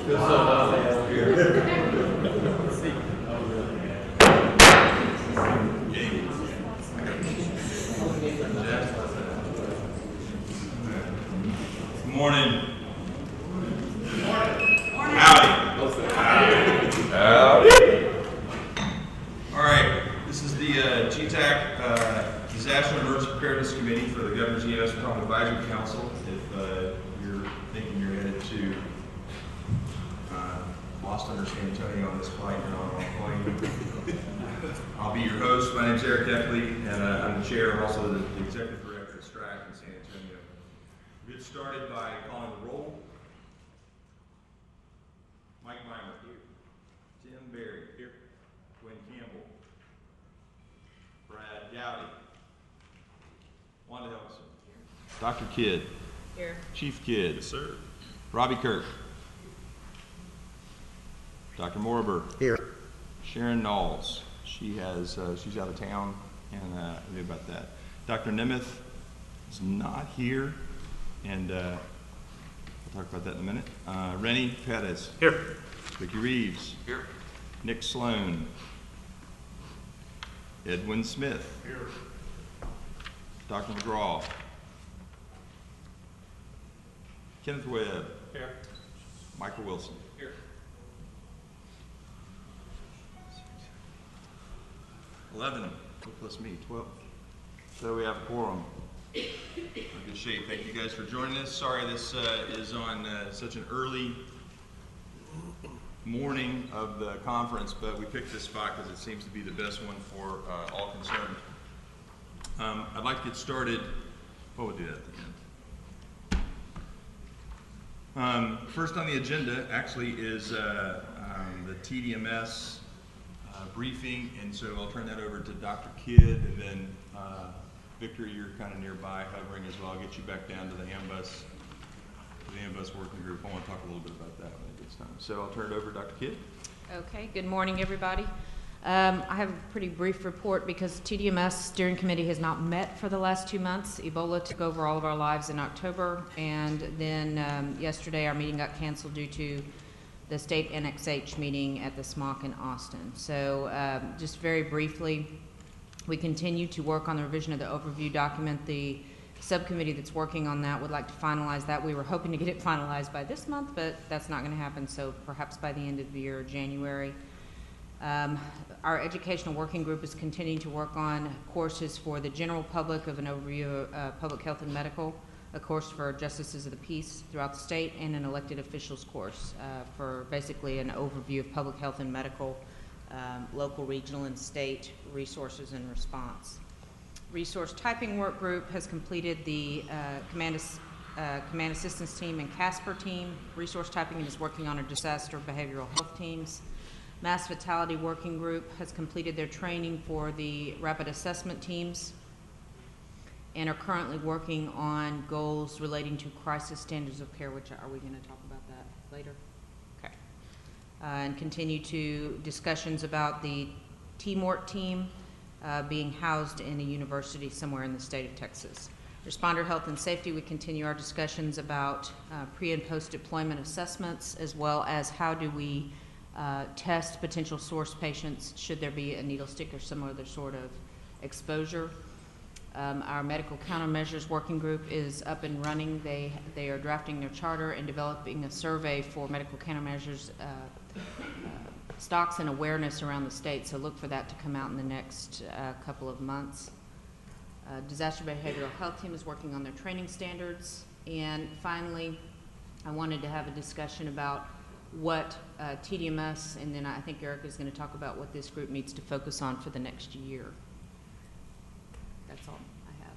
Good morning. Howdy. Howdy. All right, this is the GETAC Disaster and Emergency Preparedness Committee for the Governor's EMS Reform Advisory Council. If you're thinking you're headed to Boston or San Antonio on this flight, you're not on a plane. I'll be your host. My name is Eric Eckley, and I'm the chair and also the executive director at STRAC in San Antonio. We'll get started by calling the roll. Mike Weimer here. Tim Berry here. Gwen Campbell. Brad Gowdy. Wanda Helmson. Dr. Kidd. Here. Chief Kidd. Yes, sir. Robbie Kirk. Dr. Morber. Here. Sharon Knowles. She's out of town, and I knew about that. Dr. Nemeth is not here, and we'll talk about that in a minute. Rennie Pettis. Here. Vicki Reeves. Here. Nick Sloan. Edwin Smith. Here. Dr. McGraw. Kenneth Webb. Here. Michael Wilson. Here. 11 plus me, 12. So we have a quorum. We're in good shape. Thank you guys for joining us. Sorry this is on such an early morning of the conference, but we picked this spot because it seems to be the best one for all concerned. I'd like to get started. We'll do that at the end. First on the agenda actually is the TDMS briefing, and so I'll turn that over to Dr. Kidd, and then Victor, you're kind of nearby hovering as well. I'll get you back down to the AMBUS working group. I want to talk a little bit about that when it gets time. So I'll turn it over to Dr. Kidd. Okay, good morning, everybody. I have a pretty brief report because TDMS Steering Committee has not met for the last 2 months. Ebola took over all of our lives in October, and then yesterday our meeting got canceled due to the state NXH meeting at the SMOC in Austin. So just very briefly, we continue to work on the revision of the overview document. The subcommittee that's working on that would like to finalize that. We were hoping to get it finalized by this month, but that's not going to happen, so perhaps by the end of the year, January. Our educational working group is continuing to work on courses for the general public of an overview of public health and medical, a course for justices of the peace throughout the state, and an elected officials course for basically an overview of public health and medical, local, regional, and state resources and response. Resource typing work group has completed the command assistance team and CASPER team. Resource typing is working on our disaster behavioral health teams. Mass fatality working group has completed their training for the rapid assessment teams and are currently working on goals relating to crisis standards of care, which are we going to talk about that later? Okay. And continue to discussions about the TMORT team being housed in a university somewhere in the state of Texas. Responder health and safety, we continue our discussions about pre and post deployment assessments, as well as how do we test potential source patients should there be a needle stick or some other sort of exposure. Our medical countermeasures working group is up and running. They are drafting their charter and developing a survey for medical countermeasures stocks and awareness around the state, so look for that to come out in the next couple of months. Disaster behavioral health team is working on their training standards. And finally, I wanted to have a discussion about what TDMS, and then I think Eric is going to talk about what this group needs to focus on for the next year. That's all I have.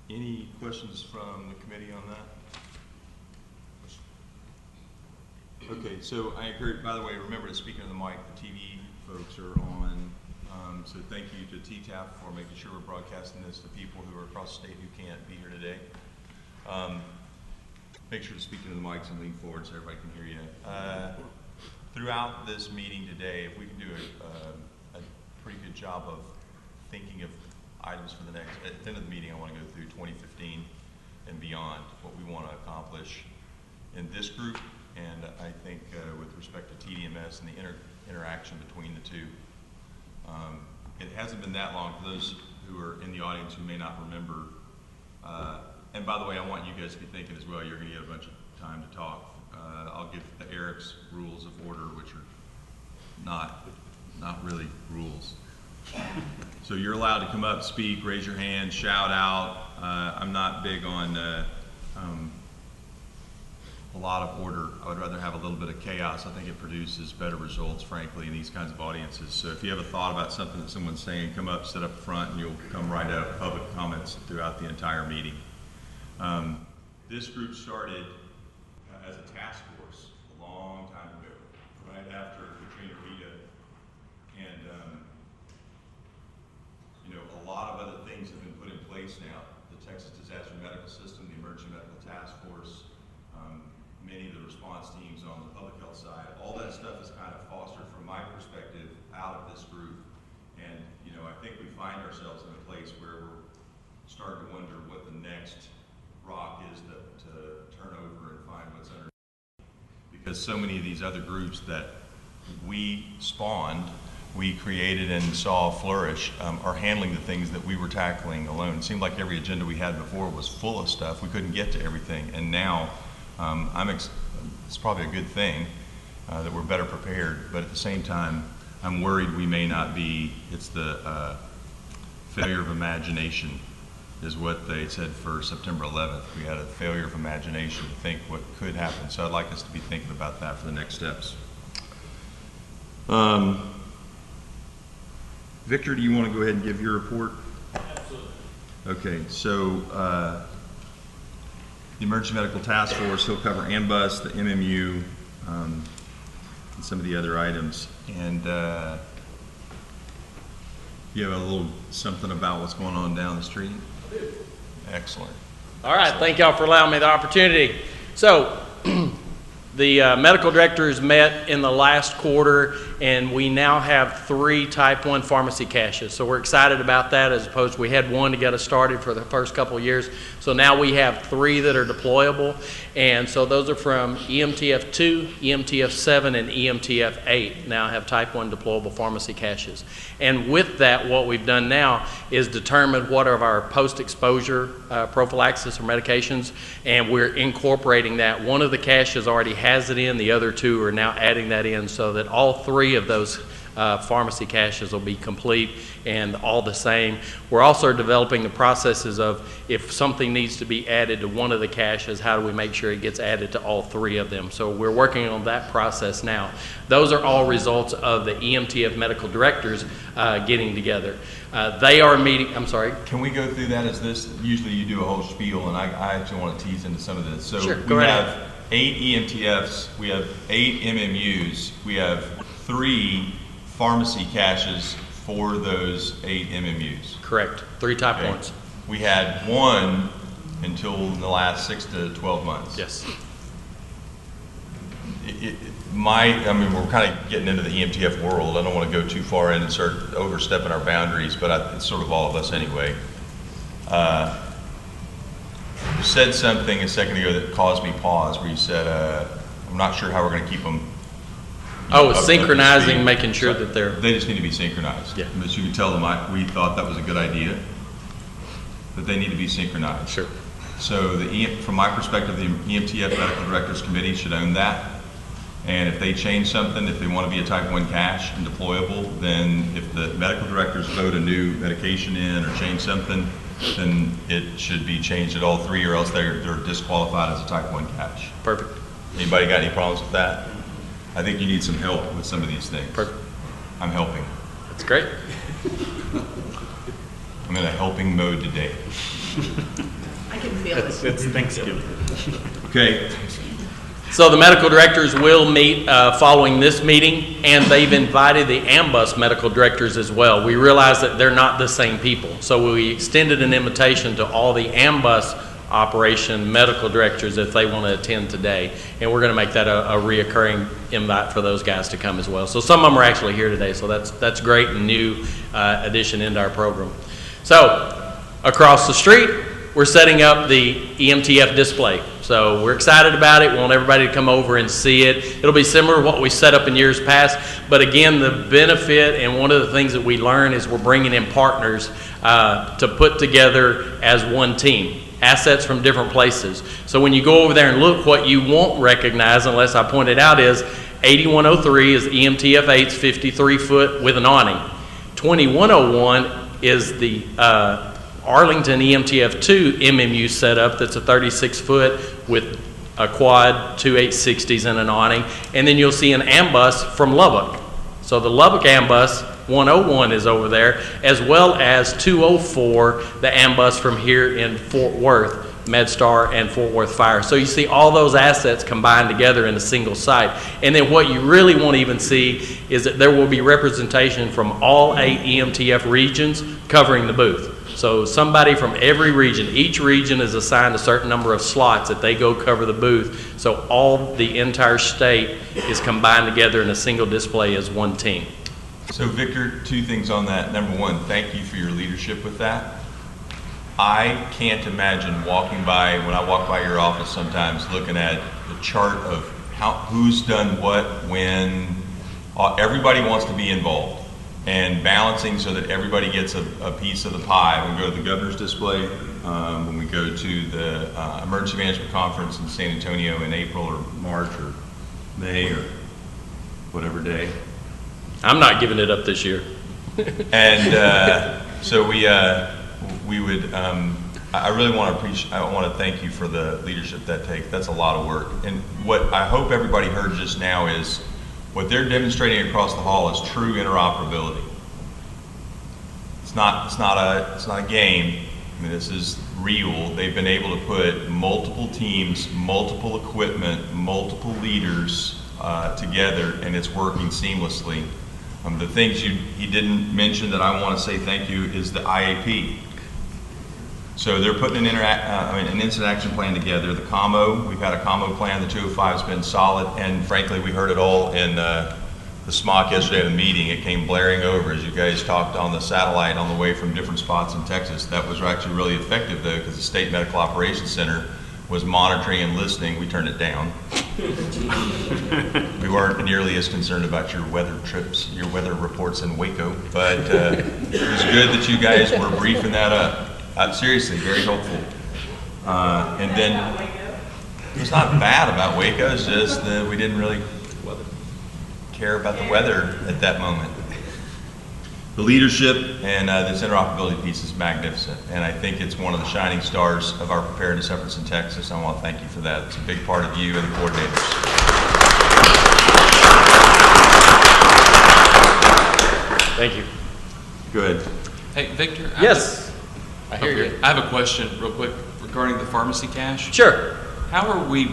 Any questions from the committee on that? Okay, so I encourage, by the way, remember to speak into the mic. The TV folks are on. So thank you to TTAP for making sure we're broadcasting this to people who are across the state who can't be here today. Make sure to speak into the mics and lean forward so everybody can hear you. Throughout this meeting today, if we can do a pretty good job of thinking of items for the next, at the end of the meeting, I want to go through 2015 and beyond, what we want to accomplish in this group And I think with respect to TDMS and the interaction between the two, it hasn't been that long. For those who are in the audience who may not remember, and by the way, I want you guys to be thinking as well, you're going to get a bunch of time to talk. I'll give the Eric's rules of order, which are not really rules. So you're allowed to come up, speak, raise your hand, shout out. I'm not big on a lot of order. I would rather have a little bit of chaos. I think it produces better results, frankly, in these kinds of audiences. So if you have a thought about something that someone's saying, come up, sit up front, and you'll come right up, public comments throughout the entire meeting. This group started as a task force a long time ago, right after Katrina Rita, and you know, a lot of other things have been put in place now. The Texas Disaster Medical System, the Emergency Medical Task Force, many of the response teams on the public health side, all that stuff is kind of fostered from my perspective out of this group. And you know, I think we find ourselves in a place where we're starting to wonder what the next rock is to turn over and find what's under. Because so many of these other groups that we spawned, we created and saw flourish, are handling the things that we were tackling alone. It seemed like every agenda we had before was full of stuff. We couldn't get to everything. And now, it's probably a good thing that we're better prepared. But at the same time, I'm worried we may not be. It's the failure of imagination is what they said for September 11th. We had a failure of imagination to think what could happen. So I'd like us to be thinking about that for the next steps. Victor, do you want to go ahead and give your report? Absolutely. Okay, so the Emergency Medical Task Force, he'll cover AMBUS, the MMU, and some of the other items. And you have a little something about what's going on down the street? I do. Excellent. All right, thank y'all for allowing me the opportunity. So, the medical directors met in the last quarter, and we now have 3 Type 1 pharmacy caches. So we're excited about that, as opposed to we had 1 to get us started for the first couple of years. So now we have 3 that are deployable, and so those are from EMTF 2, EMTF 7, and EMTF 8 now have Type 1 deployable pharmacy caches. And with that, what we've done now is determine what are our post-exposure prophylaxis or medications, and we're incorporating that. One of the caches already has it in, the other 2 are now adding that in, so that all 3 of those pharmacy caches will be complete and all the same. We're also developing the processes of if something needs to be added to one of the caches, how do we make sure it gets added to all 3 of them? So we're working on that process now. Those are all results of the EMTF medical directors getting together. They are meeting, I'm sorry. Can we go through that as this? Usually you do a whole spiel, and I actually want to tease into some of this. So sure, we have 8 EMTFs, we have 8 MMUs, we have 3 pharmacy caches for those 8 MMUs. Correct. 3 Type 1s. We had 1 until the last 6 to 12 months. Yes. I mean, we're kind of getting into the EMTF world. I don't want to go too far in and start overstepping our boundaries, but it's sort of all of us anyway. You said something a second ago that caused me pause, where you said, I'm not sure how we're going to keep them. Oh, synchronizing, making sure that they're... They just need to be synchronized. Yeah. But you could tell them we thought that was a good idea, but they need to be synchronized. Sure. So from my perspective, the EMTF Medical Directors Committee should own that. And if they change something, if they want to be a Type 1 cache and deployable, then if the medical directors vote a new medication in or change something, then it should be changed at all 3, or else they're disqualified as a Type 1 cache. Perfect. Anybody got any problems with that? I think you need some help with some of these things. Perfect. I'm helping. That's great. I'm in a helping mode today. I can feel it. It's Thanksgiving. Okay. So the medical directors will meet following this meeting, and they've invited the AMBUS medical directors as well. We realize that they're not the same people, so we extended an invitation to all the AMBUS operation medical directors if they want to attend today, and we're going to make that a reoccurring invite for those guys to come as well. So some of them are actually here today, so that's great and new addition into our program. So across the street, we're setting up the EMTF display. So we're excited about it. We want everybody to come over and see it. It'll be similar to what we set up in years past. But again, the benefit and one of the things that we learn is we're bringing in partners to put together as one team, assets from different places. So when you go over there and look, what you won't recognize, unless I point it out, is 8103 is EMTF 8's 53 foot with an awning. 2101 is the Arlington EMTF 2 MMU setup that's a 36 foot with a quad, two 860s and an awning. And then you'll see an ambus from Lubbock. So the Lubbock ambus 101 is over there, as well as 204, the ambus from here in Fort Worth, MedStar and Fort Worth Fire. So you see all those assets combined together in a single site. And then what you really won't even see is that there will be representation from all 8 EMTF regions covering the booth. So somebody from every region, each region is assigned a certain number of slots that they go cover the booth. So all the entire state is combined together in a single display as one team. So Victor, 2 things on that. Number 1, thank you for your leadership with that. I can't imagine walking by, when I walk by your office sometimes, looking at the chart of who's done what, when. Everybody wants to be involved, and balancing so that everybody gets a piece of the pie. When we go to the governor's display, when we go to the emergency management conference in San Antonio in April or March or May or whatever day. I'm not giving it up this year. And so we would, I really want to I want to thank you for the leadership that takes. That's a lot of work. And what I hope everybody heard just now is what they're demonstrating across the hall is true interoperability. It's not a game. I mean, this is real. They've been able to put multiple teams, multiple equipment, multiple leaders together, and it's working seamlessly. The things you didn't mention that I want to say thank you is the IAP. So they're putting an incident action plan together. The COMO, we've had a COMO plan. The 205 has been solid, and frankly, we heard it all in the SMOC yesterday in the meeting. It came blaring over as you guys talked on the satellite on the way from different spots in Texas. That was actually really effective, though, because the State Medical Operations Center was monitoring and listening. We turned it down. We weren't nearly as concerned about your weather trips, your weather reports in Waco, but it was good that you guys were briefing that up. Seriously, very helpful. And then it was not bad about Waco, it's just that we didn't really care about the weather at that moment. The leadership and this interoperability piece is magnificent, and I think it's one of the shining stars of our preparedness efforts in Texas. I want to thank you for that. It's a big part of you and the coordinators. Thank you. Good. Hey, Victor. Yes. I hear you. I have a question real quick regarding the pharmacy cash. Sure. How are we,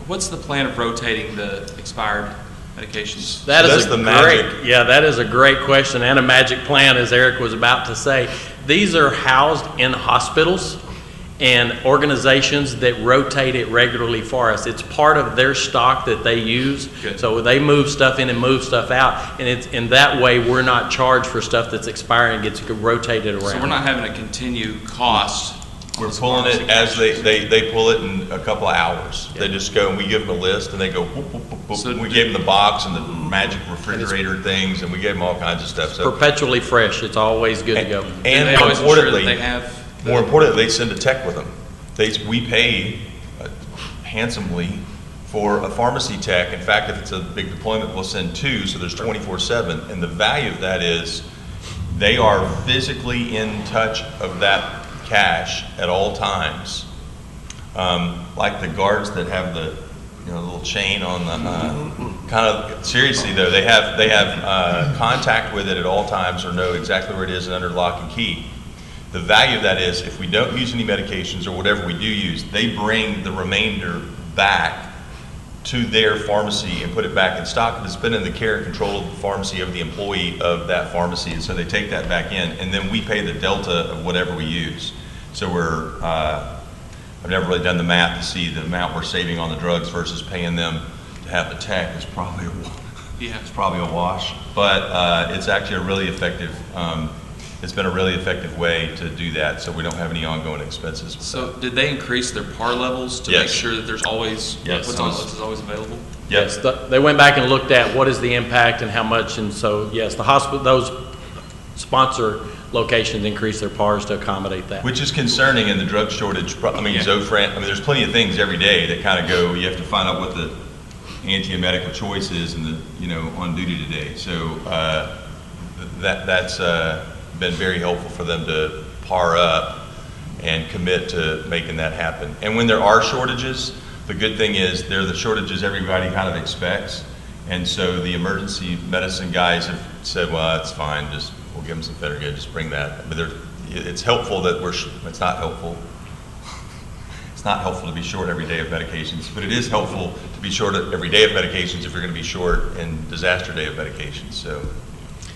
what's the plan of rotating the expired medications? That is the magic. That is a great question and a magic plan, as Eric was about to say. These are housed in hospitals and organizations that rotate it regularly for us. It's part of their stock that they use. Good. So they move stuff in and move stuff out, and it's in that way we're not charged for stuff that's expiring and gets rotated around. So we're not having to continue cost. We're pulling it as they pull it in a couple of hours. Yeah. They just go and we give them a list and they go whoop, whoop, whoop, whoop. So And we gave them the box and the magic refrigerator things, and we gave them all kinds of stuff. So Perpetually fresh. It's always good to go. and they more always ensure that importantly, they have more importantly, they send a tech with them. We pay handsomely for a pharmacy tech. In fact, if it's a big deployment, we'll send 2, so there's 24/7. And the value of that is they are physically in touch of that cash at all times. Like the guards that have the little chain on the kind of, seriously though, they have contact with it at all times or know exactly where it is and under lock and key. The value of that is if we don't use any medications or whatever we do use, they bring the remainder back to their pharmacy and put it back in stock. It's been in the care and control of the pharmacy of the employee of that pharmacy, and so they take that back in, and then we pay the delta of whatever we use. So I've never really done the math to see the amount we're saving on the drugs versus paying them to have the tech. It's probably a wash, but it's actually a really effective. it's been a really effective way to do that, so we don't have any ongoing expenses. So did they increase their par levels to Yes. make sure that there's always, Yes. what's on the list is always available? Yes, they went back and looked at what is the impact and how much, and so, yes, the hospital, those sponsor locations increase their PARs to accommodate that. Which is concerning in the drug shortage. I mean, Zofran, I mean, there's plenty of things every day that kind of go, you have to find out what the anti-emetical choice is and the, you know, on duty today. So that's been very helpful for them to par up and commit to making that happen. And when there are shortages, the good thing is they're the shortages everybody kind of expects. And so the emergency medicine guys have said, well, it's fine, just we'll give them some Phenergan, just bring that. But it's helpful that it's not helpful. It's not helpful to be short every day of medications, but it is helpful to be short every day of medications if you're going to be short in disaster day of medications. So,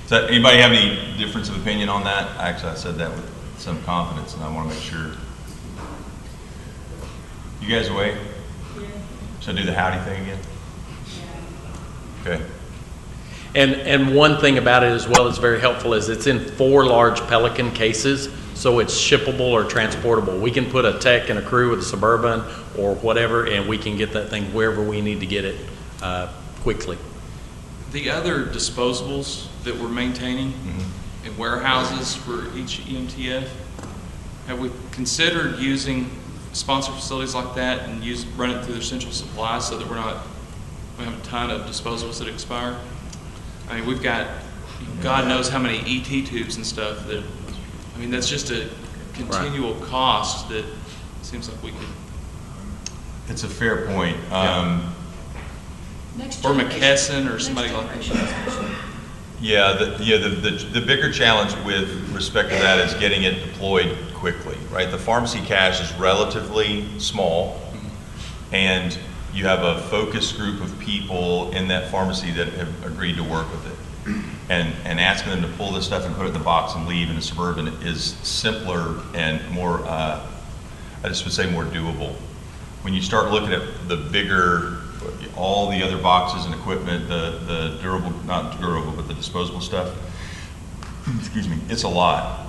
does that, anybody have any difference of opinion on that? Actually, I said that with some confidence, and I want to make sure. You guys awake? Yeah. Should I do the howdy thing again? Yeah. Okay. And one thing about it as well that's very helpful is it's in 4 large Pelican cases, so it's shippable or transportable. We can put a tech and a crew with a Suburban or whatever, and we can get that thing wherever we need to get it quickly. The other disposables that we're maintaining in warehouses for each EMTF, have we considered using sponsor facilities like that and run it through their central supply so that we have a ton of disposables that expire? I mean, we've got, God knows how many ET tubes and stuff that, I mean, that's just a continual cost that seems like we could. It's a fair point. Or McKesson or somebody like that. Yeah, the bigger challenge with respect to that is getting it deployed quickly, right? The pharmacy cash is relatively small, and you have a focus group of people in that pharmacy that have agreed to work with it. And asking them to pull this stuff and put it in the box and leave in a Suburban is simpler and more, I just would say more doable. When you start looking at the bigger, all the other boxes and equipment, the durable, not durable, but the disposable stuff, excuse me, it's a lot.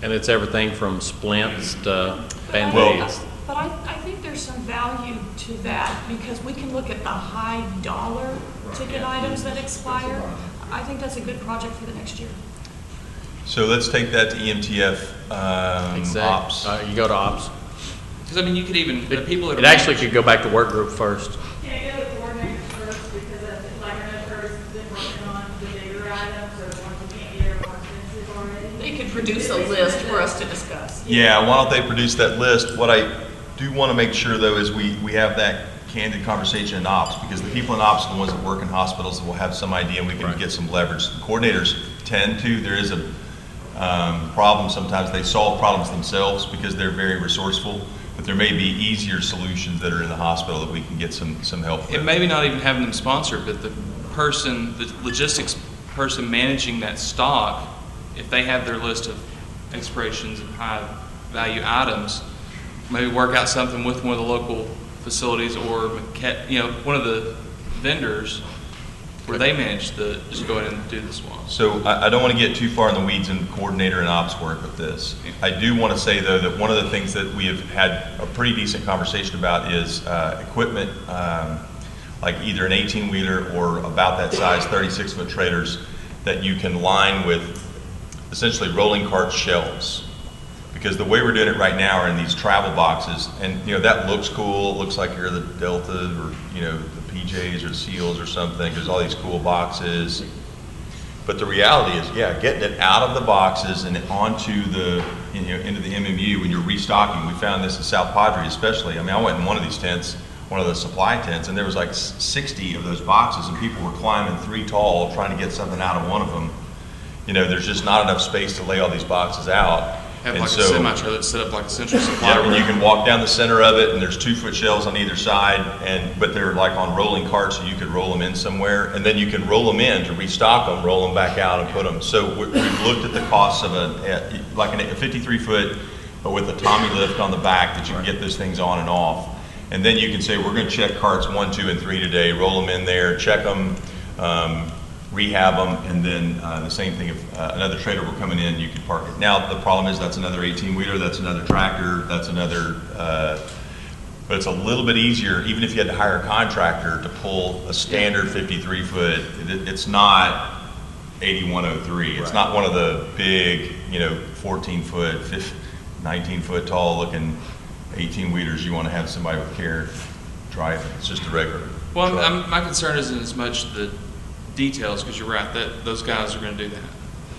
And it's everything from splints to Band-Aids. But I think there's some value to that because we can look at the high dollar ticket items that expire. I think that's a good project for the next year. So let's take that to EMTF ops. You go to ops. Because I mean, you could even, the people that It actually could go back to work group first. Can I go to coordinators first, because like I know Curtis has been working on the bigger items, or the ones that can't get are more expensive already? They could produce a list for us to discuss. Yeah, why don't they produce that list? What I do want to make sure though is we have that candid conversation in ops, because the people in ops are the ones that work in hospitals that will have some idea and we can get some leverage. The coordinators tend to, there is a problem sometimes, they solve problems themselves because they're very resourceful, but there may be easier solutions that are in the hospital that we can get some help with. And maybe not even having them sponsored, but the logistics person managing that stock, if they have their list of expirations and high value items, maybe work out something with one of the local facilities or, you know, one of the vendors where they manage just go ahead and do the swap. So I don't want to get too far in the weeds in coordinator and ops work with this. I do want to say though that one of the things that we have had a pretty decent conversation about is equipment, like either an 18-wheeler or about that size 36-foot trailers that you can line with essentially rolling cart shelves. Because the way we're doing it right now are in these travel boxes, and you know that looks cool. It looks like you're the Delta or you know the PJs or the SEALs or something. There's all these cool boxes, but the reality is, yeah, getting it out of the boxes and onto the into the MMU when you're restocking. We found this in South Padre especially. I mean, I went in one of these tents, one of the supply tents, and there was like 60 of those boxes, and people were climbing 3 tall trying to get something out of one of them. You know, there's just not enough space to lay all these boxes out. Have and like so, a semi-trailer that's set up like a central supply yeah, room. you can walk down the center of it, and there's 2-foot shelves on either side, but they're like on rolling carts, so you could roll them in somewhere, and then you can roll them in to restock them, roll them back out, and put them. So we've looked at the costs of like a 53-foot, but with a Tommy lift on the back that you can get those things on and off, and then you can say we're going to check carts 1, 2, and 3 today, roll them in there, check them. rehab them, and then the same thing if another trailer were coming in, you could park it. Now, the problem is that's another 18-wheeler, that's another tractor, that's another, but it's a little bit easier, even if you had to hire a contractor to pull a standard 53-foot, it's not 8103. It's not one of the big, 14-foot, 19-foot tall looking 18-wheelers you want to have somebody with care driving. It's just a regular. Well, truck. my concern isn't as much the details, because you're right, that those guys are going to do that.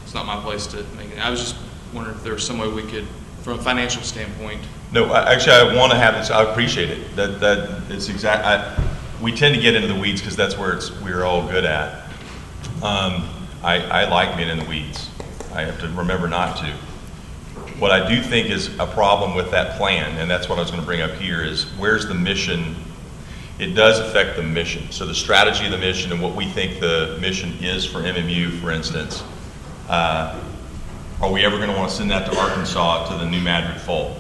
It's not my place to make it. I was just wondering if there was some way we could, from a financial standpoint. No, actually, I want to have this. I appreciate it. That it's exact. We tend to get into the weeds because that's where we're all good at. I like being in the weeds. I have to remember not to. What I do think is a problem with that plan, and that's what I was going to bring up here, is where's the mission? It does affect the mission. So the strategy of the mission and what we think the mission is for MMU, for instance, are we ever going to want to send that to Arkansas to the New Madrid Fold?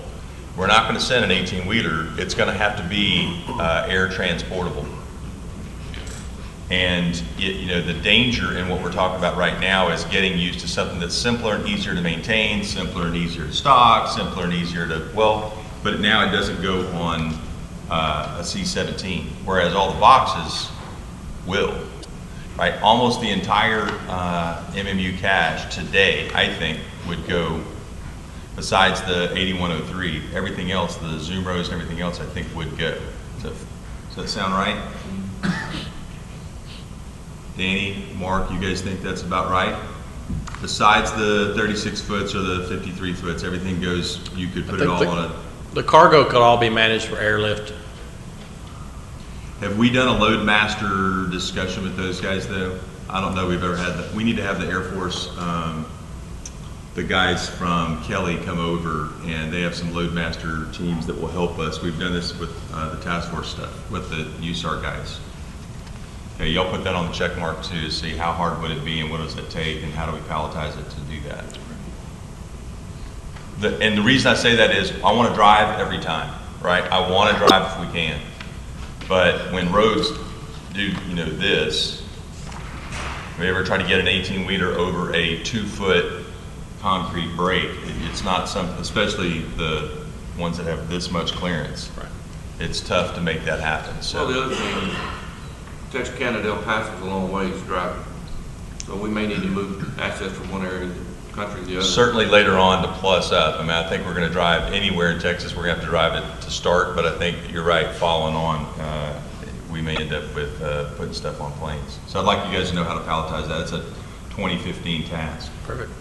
We're not going to send an 18-wheeler. It's going to have to be air transportable. And the danger in what we're talking about right now is getting used to something that's simpler and easier to maintain, simpler and easier to stock, simpler and easier to, but now it doesn't go on a C-17, whereas all the boxes will, right? Almost the entire MMU cache today, I think, would go, besides the 8103, everything else, the Zoom rows and everything else, I think would go. Does that sound right? Danny, Mark, you guys think that's about right? Besides the 36 foots or the 53 foots, everything goes, you could put it all on a... The cargo could all be managed for airlift. Have we done a load master discussion with those guys though? I don't know we've ever had that. We need to have the Air Force, the guys from Kelly come over, and they have some load master teams that will help us. We've done this with the task force stuff, with the USAR guys. Okay, y'all put that on the check mark too, to see how hard would it be and what does it take and how do we palletize it to do that. And the reason I say that is I want to drive every time, right? I want to drive if we can. But when roads do, this, if we ever try to get an 18-wheeler over a 2-foot concrete break, it's not something, especially the ones that have this much clearance. Right. It's tough to make that happen. So Well, the other thing, Texas County to El Paso is a long ways driving. So we may need to move access from one area of the country to the other. certainly later on to plus up. I mean, I think we're going to drive anywhere in Texas. We're going to have to drive it to start, but I think you're right, following on, we may end up with putting stuff on planes. So I'd like you guys to know how to palletize that. It's a 2015 task. Perfect.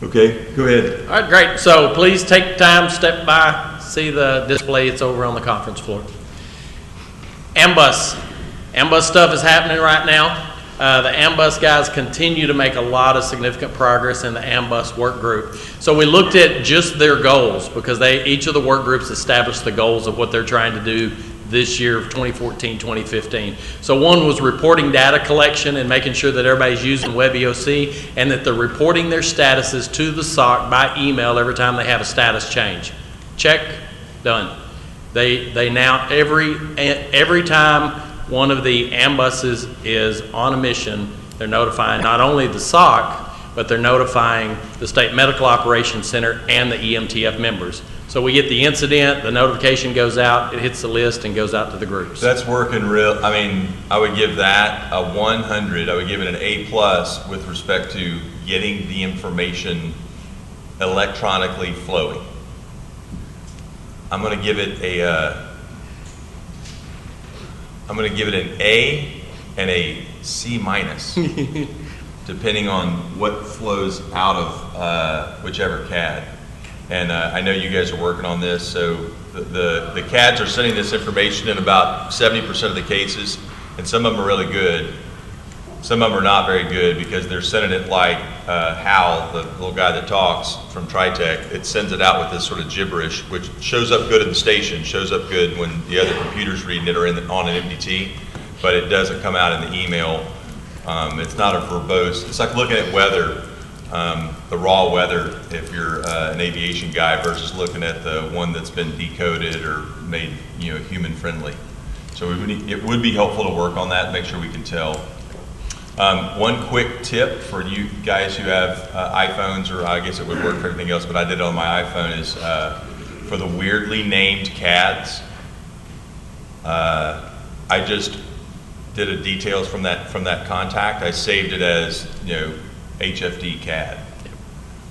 Okay, go ahead. All right, great. So please take time, step by, see the display. It's over on the conference floor. Ambus. Ambus stuff is happening right now. The Ambus guys continue to make a lot of significant progress in the Ambus work group. So we looked at just their goals, because each of the work groups established the goals of what they're trying to do this year of 2014, 2015. So one was reporting data collection and making sure that everybody's using WebEOC and that they're reporting their statuses to the SOC by email every time they have a status change. Check, done. They now, every time one of the ambuses is on a mission, they're notifying not only the SOC, but they're notifying the State Medical Operations Center and the EMTF members. So we get the incident, the notification goes out, it hits the list and goes out to the groups. That's working real. I mean, I would give that a 100. I would give it an A+ with respect to getting the information electronically flowing. I'm going to give it an A and a C-, depending on what flows out of whichever CAD. And I know you guys are working on this, so the CADs are sending this information in about 70% of the cases, and some of them are really good. Some of them are not very good because they're sending it like Hal, the little guy that talks from TriTech. It sends it out with this sort of gibberish, which shows up good in the station, shows up good when the other computer's reading it or on an MDT, but it doesn't come out in the email. It's not a verbose. It's like looking at weather, the raw weather, if you're an aviation guy, versus looking at the one that's been decoded or made, human friendly. So it would be helpful to work on that, make sure we can tell. One quick tip for you guys who have iPhones, or I guess it would work for everything else, but I did it on my iPhone, is for the weirdly named CADs, I just did a details from that contact. I saved it as, you know, HFD CAD.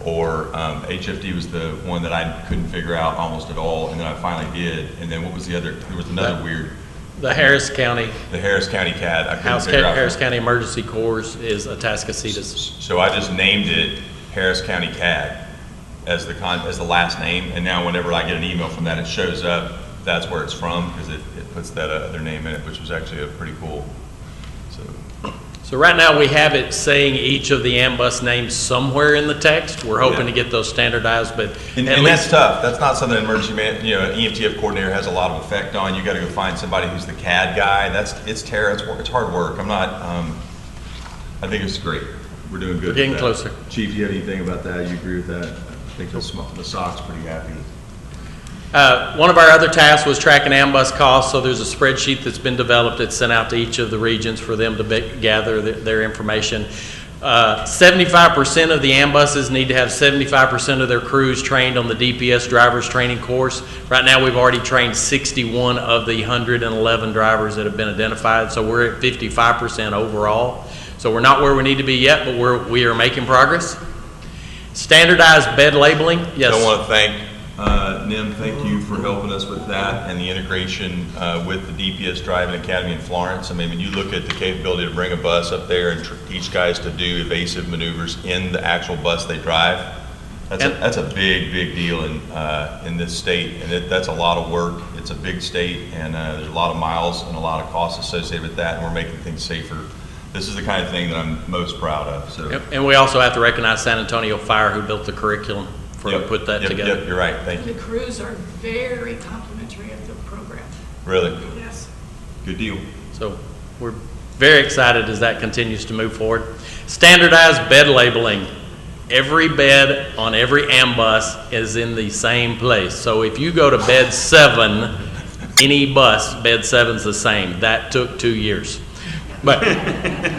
Or HFD was the one that I couldn't figure out almost at all, and then I finally did. And then what was the other? There was another weird. The Harris County. The Harris County CAD. I couldn't figure out. Harris County Emergency Corps is Atascocita's. So I just named it Harris County CAD as the last name, and now whenever I get an email from that, it shows up. That's where it's from, because it puts that other name in it, which was actually a pretty cool. So right now we have it saying each of the AMBUS names somewhere in the text. We're hoping to get those standardized, but and that's tough. That's not something an emergency an EMTF coordinator has a lot of effect on. You got to go find somebody who's the CAD guy. It's hard work. I'm not. I think it's great. We're doing good. We're getting closer. Chief, you have anything about that? You agree with that? I think the SOC's pretty happy. One of our other tasks was tracking AMBUS costs, so there's a spreadsheet that's been developed that's sent out to each of the regions for them to gather their information. 75% of the AMBUSs need to have 75% of their crews trained on the DPS driver's training course. Right now we've already trained 61 of the 111 drivers that have been identified, so we're at 55% overall. So we're not where we need to be yet, but we are making progress. Standardized bed labeling, yes. I want to thank Nim, thank you for helping us with that and the integration with the DPS Driving Academy in Florence. I mean, when you look at the capability to bring a bus up there and teach guys to do evasive maneuvers in the actual bus they drive, that's a big deal in this state, and that's a lot of work. It's a big state, and there's a lot of miles and a lot of costs associated with that, and we're making things safer. This is the kind of thing that I'm most proud of. So. Yep. And we also have to recognize San Antonio Fire, who built the curriculum to put that together. Yep, you're right. Thank you. The crews are very complimentary of the program. Really? Yes. Good deal. So we're very excited as that continues to move forward. Standardized bed labeling. Every bed on every AMBUS is in the same place. So if you go to bed 7, any bus, bed 7's the same. That took 2 years. But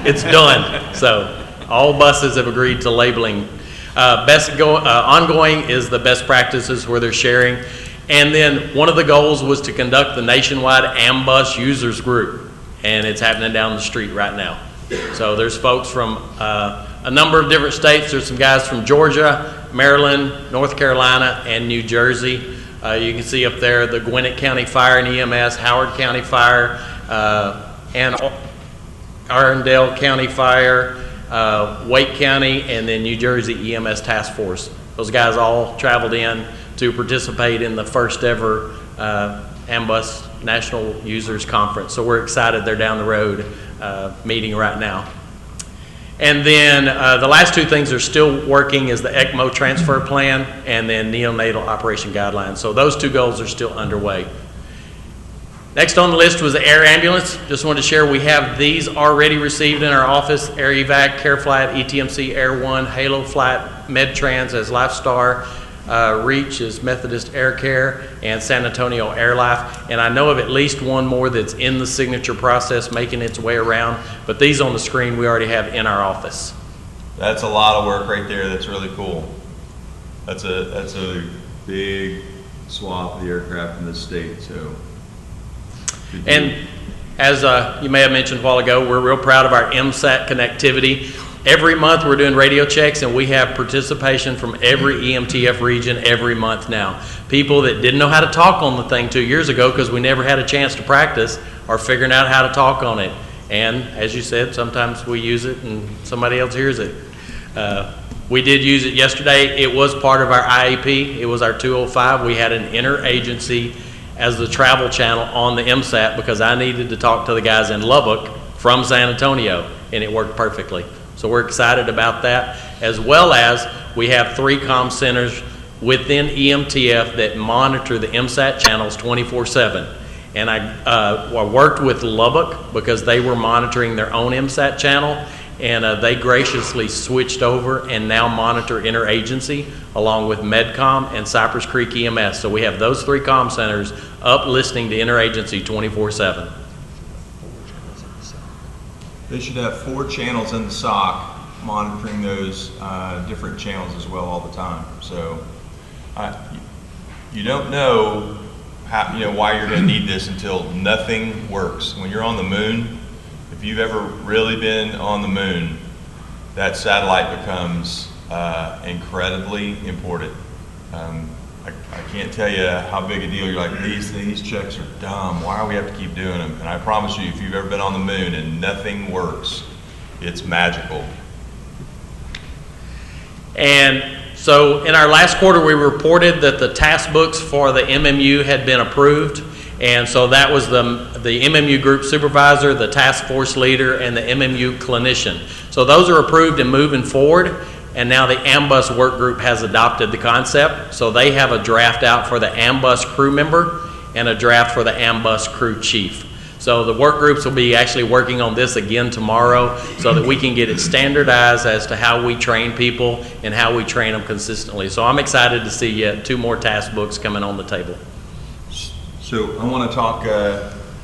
it's done. So all buses have agreed to labeling. Ongoing is the best practices where they're sharing. And then one of the goals was to conduct the nationwide AMBUS users group. And it's happening down the street right now. So there's folks from a number of different states. There's some guys from Georgia, Maryland, North Carolina, and New Jersey. You can see up there the Gwinnett County Fire and EMS, Howard County Fire, and Arundel County Fire, Wake County, and then New Jersey EMS Task Force. Those guys all traveled in to participate in the first ever AMBUS National Users Conference. So we're excited they're down the road meeting right now. And then the last two things are still working is the ECMO transfer plan and then neonatal operation guidelines. So those two goals are still underway. Next on the list was the air ambulance. Just wanted to share we have these already received in our office: Air Evac, Care Flight, ETMC, Air One, Halo Flight, MedTrans as Lifestar, Reach is Methodist Air Care, and San Antonio Air Life. And I know of at least one more that's in the signature process making its way around, but these on the screen we already have in our office. That's a lot of work right there. That's really cool. That's a big swath of the aircraft in this state. So. And as you may have mentioned a while ago, we're real proud of our MSAT connectivity. Every month we're doing radio checks, and we have participation from every EMTF region every month now. People that didn't know how to talk on the thing 2 years ago because we never had a chance to practice are figuring out how to talk on it. And as you said, sometimes we use it and somebody else hears it. We did use it yesterday. It was part of our IAP. It was our 205. We had an interagency as the travel channel on the MSAT because I needed to talk to the guys in Lubbock from San Antonio, and it worked perfectly. So we're excited about that, as well as we have 3 comm centers within EMTF that monitor the MSAT channels 24/7. And I worked with Lubbock because they were monitoring their own MSAT channel, and they graciously switched over and now monitor interagency along with MedCom and Cypress Creek EMS. So we have those 3 comm centers up listening to interagency 24/7. They should have 4 channels in the SOC monitoring those different channels as well all the time. So you don't know how, why you're going to need this until nothing works. When you're on the moon, if you've ever really been on the moon, that satellite becomes incredibly important. I can't tell you how big a deal. You're like, these checks are dumb. Why do we have to keep doing them? And I promise you, if you've ever been on the moon and nothing works, it's magical. And so in our last quarter, we reported that the task books for the MMU had been approved. And so that was the MMU group supervisor, the task force leader, and the MMU clinician. So those are approved and moving forward. And now the AMBUS work group has adopted the concept. So they have a draft out for the AMBUS crew member and a draft for the AMBUS crew chief. So the work groups will be actually working on this again tomorrow so that we can get it standardized as to how we train people and how we train them consistently. So I'm excited to see yet 2 more task books coming on the table. So I want to talk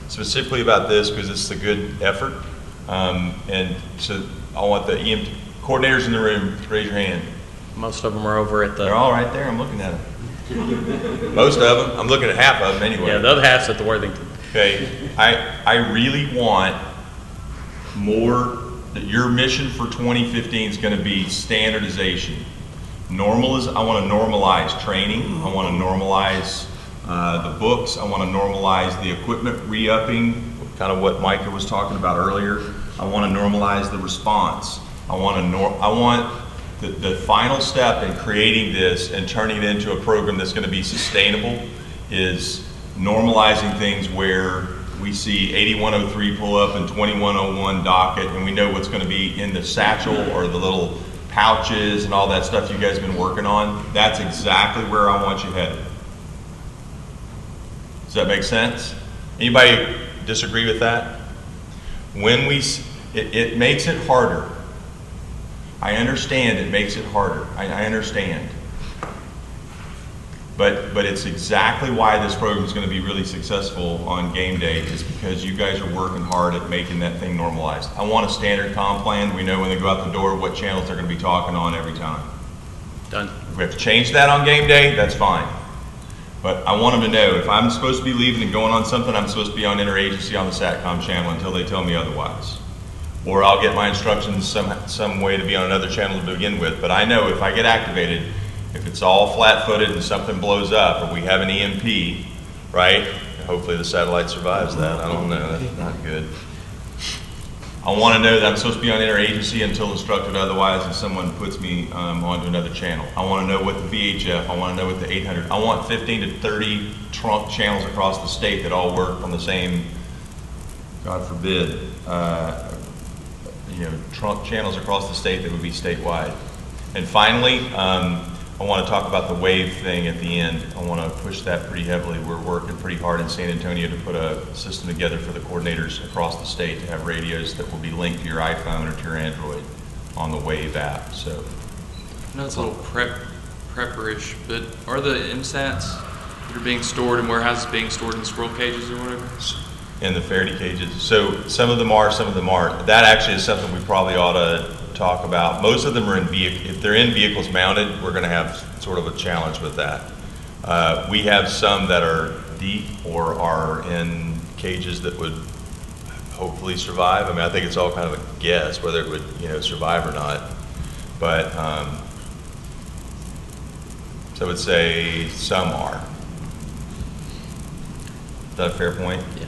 specifically about this because it's a good effort. And so I want the EMT coordinators in the room, raise your hand. Most of them are over at the... They're all right there. I'm looking at them. Most of them. I'm looking at half of them anyway. Yeah, the other half's at the Worthington. Okay. I really want more, your mission for 2015 is going to be standardization. I want to normalize training. I want to normalize the books. I want to normalize the equipment re-upping, kind of what Micah was talking about earlier. I want to normalize the response. I want the final step in creating this and turning it into a program that's going to be sustainable is normalizing things where we see 8103 pull up and 2101 docket, and we know what's going to be in the satchel or the little pouches and all that stuff you guys have been working on. That's exactly where I want you headed. Does that make sense? Anybody disagree with that? When it makes it harder. I understand it makes it harder. I understand. But it's exactly why this program is going to be really successful on game day is because you guys are working hard at making that thing normalized. I want a standard comm plan. We know when they go out the door what channels they're going to be talking on every time. Done. If we have to change that on game day, that's fine. But I want them to know if I'm supposed to be leaving and going on something, I'm supposed to be on interagency on the SATCOM channel until they tell me otherwise. Or I'll get my instructions some way to be on another channel to begin with. But I know if I get activated, if it's all flat-footed and something blows up, or we have an EMP, right? Hopefully the satellite survives that. I don't know. That's not good. I want to know that I'm supposed to be on interagency until instructed otherwise, and someone puts me onto another channel. I want to know what the VHF. I want to know what the 800. I want 15 to 30 trunk channels across the state that all work on the same. God forbid. Trunk channels across the state that would be statewide. And finally, I want to talk about the wave thing at the end. I want to push that pretty heavily. We're working pretty hard in San Antonio to put a system together for the coordinators across the state to have radios that will be linked to your iPhone or to your Android on the Wave app. So, I know it's a little prepper-ish, but are the MSATs that are being stored in warehouses being stored in squirrel cages or whatever? in the Faraday cages. So some of them are, some of them aren't. That actually is something we probably ought to talk about. Most of them are in vehicles. If they're in vehicles mounted, we're going to have sort of a challenge with that. We have some that are deep or are in cages that would hopefully survive. I mean, I think it's all kind of a guess whether it would, survive or not. But so I would say some are. Is that a fair point? Yeah.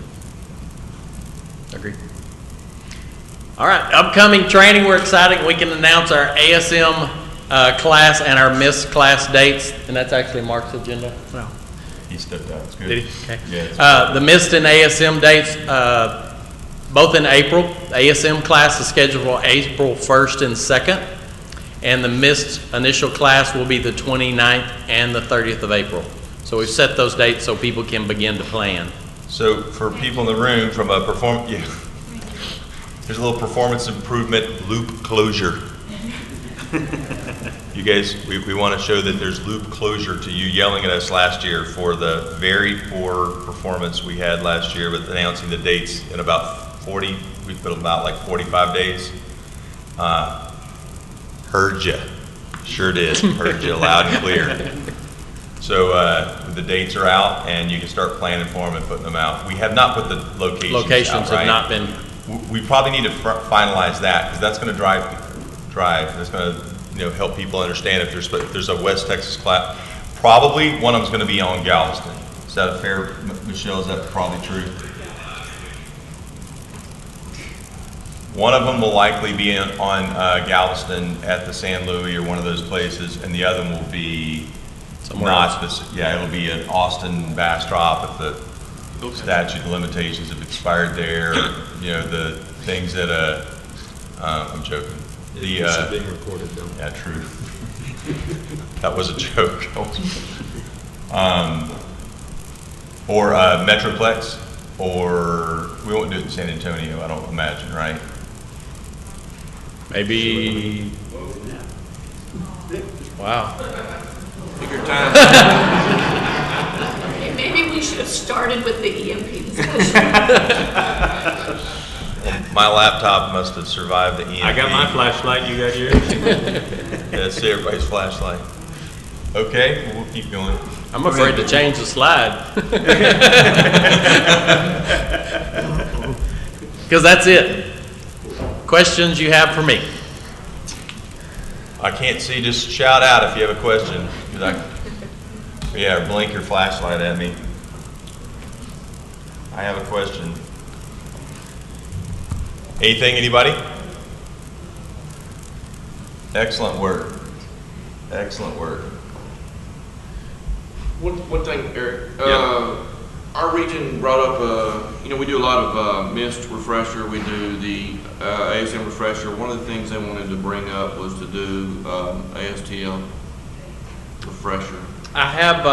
Agreed. All right, upcoming training, we're excited. We can announce our ASM class and our MISS class dates, and that's actually Mark's agenda. Well, He stepped out. It's good. did he? Okay. Yeah, the MISS and ASM dates, both in April. The ASM class is scheduled for April 1st and 2nd, and the MISS initial class will be the 29th and the 30th of April. So we've set those dates so people can begin to plan. So for people in the room, from a there's a little performance improvement loop closure. You guys, we want to show that there's loop closure to you yelling at us last year for the very poor performance we had last year with announcing the dates in about 40, we put about like 45 days. Heard ya. Sure did. Heard you loud and clear. So the dates are out, and you can start planning for them and putting them out. We have not put the locations out, Locations have right? not been, We probably need to finalize that, because that's going to drive. That's going to help people understand if there's a West Texas class. Probably one of them's going to be on Galveston. Is that a fair, Michelle? Is that probably true? One of them will likely be on Galveston at the San Luis or one of those places, and the other one will be Somewhere not else. specific. Yeah, it'll be an Austin Bastrop if the statute of limitations have expired there. The things that I'm joking. It's being recorded though. Yeah, true. That was a joke. Or Metroplex, or we won't do it in San Antonio, I don't imagine, right? maybe, wow. Take your time. Okay, maybe we should have started with the EMP discussion. My laptop must have survived the EMP. I got my flashlight, you got yours? That's everybody's flashlight. Okay, we'll keep going. I'm afraid to change the slide. Because that's it. Questions you have for me? I can't see, just shout out if you have a question. Yeah, blink your flashlight at me. I have a question. Anything, anybody? Excellent work. Excellent work. One thing, Eric. Yeah. Our region brought up, we do a lot of mist refresher. We do the ASM refresher. One of the things they wanted to bring up was to do ASTL refresher. I have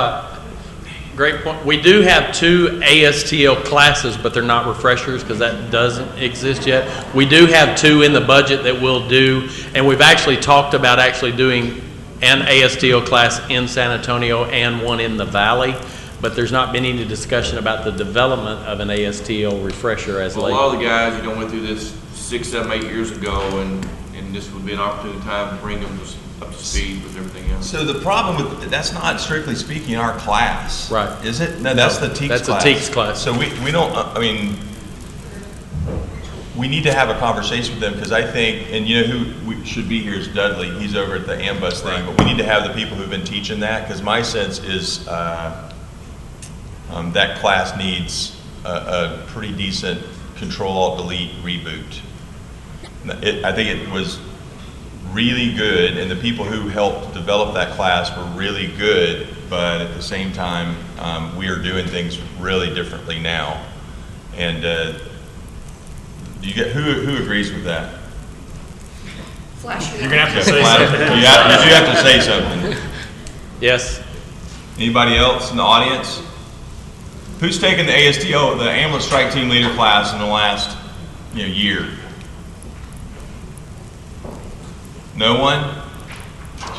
great point. We do have 2 ASTL classes, but they're not refreshers because that doesn't exist yet. We do have 2 in the budget that we'll do, and we've actually talked about actually doing an ASTL class in San Antonio and one in the Valley, but there's not been any discussion about the development of an ASTL refresher as Well, late. a lot of the guys, went through this 6, 7, 8 years ago, and this would be an opportune time to bring them up to speed with everything else. So the problem with, that's not strictly speaking our class. Right. Is it? No, that's the TEACS class. That's the TEACS class. So we don't, we need to have a conversation with them, because I think, and who we should be here is Dudley. He's over at the AMBUS thing, but we need to have the people who've been teaching that, because my sense is that class needs a pretty decent Control-Alt-Delete reboot. I think it was really good, and the people who helped develop that class were really good, but at the same time, we are doing things really differently now. And do you get who agrees with that? Flash your You're gonna have to light. say something. You have to say something. Yes. Anybody else in the audience? Who's taken the ASTO, the Ambulance Strike Team Leader class in the last year? No one?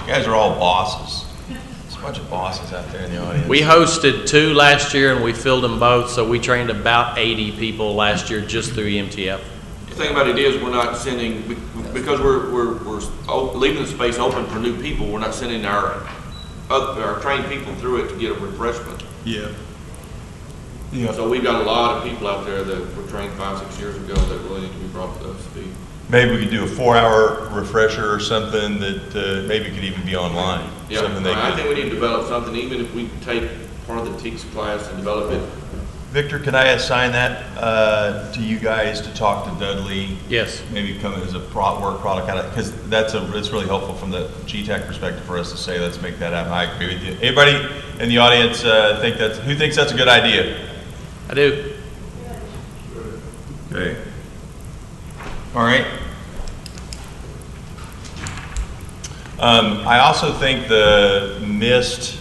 You guys are all bosses. There's a bunch of bosses out there in the audience. We hosted 2 last year and we filled them both, so we trained about 80 people last year just through EMTF. The thing about it is, we're not sending, because we're leaving the space open for new people, we're not sending our trained people through it to get a refreshment. Yeah. Yeah. So we've got a lot of people out there that were trained 5, 6 years ago that really need to be brought up to speed. Maybe we could do a 4-hour refresher or something that maybe could even be online. Yeah, Something they I could. think we need to develop something, even if we take part of the TEACS class and develop it. Victor, can I assign that to you guys to talk to Dudley? Yes. Maybe come as a work product out of, because it's really helpful from the GETAC perspective for us to say, let's make that happen. I agree with you. Anybody in the audience who thinks that's a good idea? I do. Okay. All right. I also think the mist,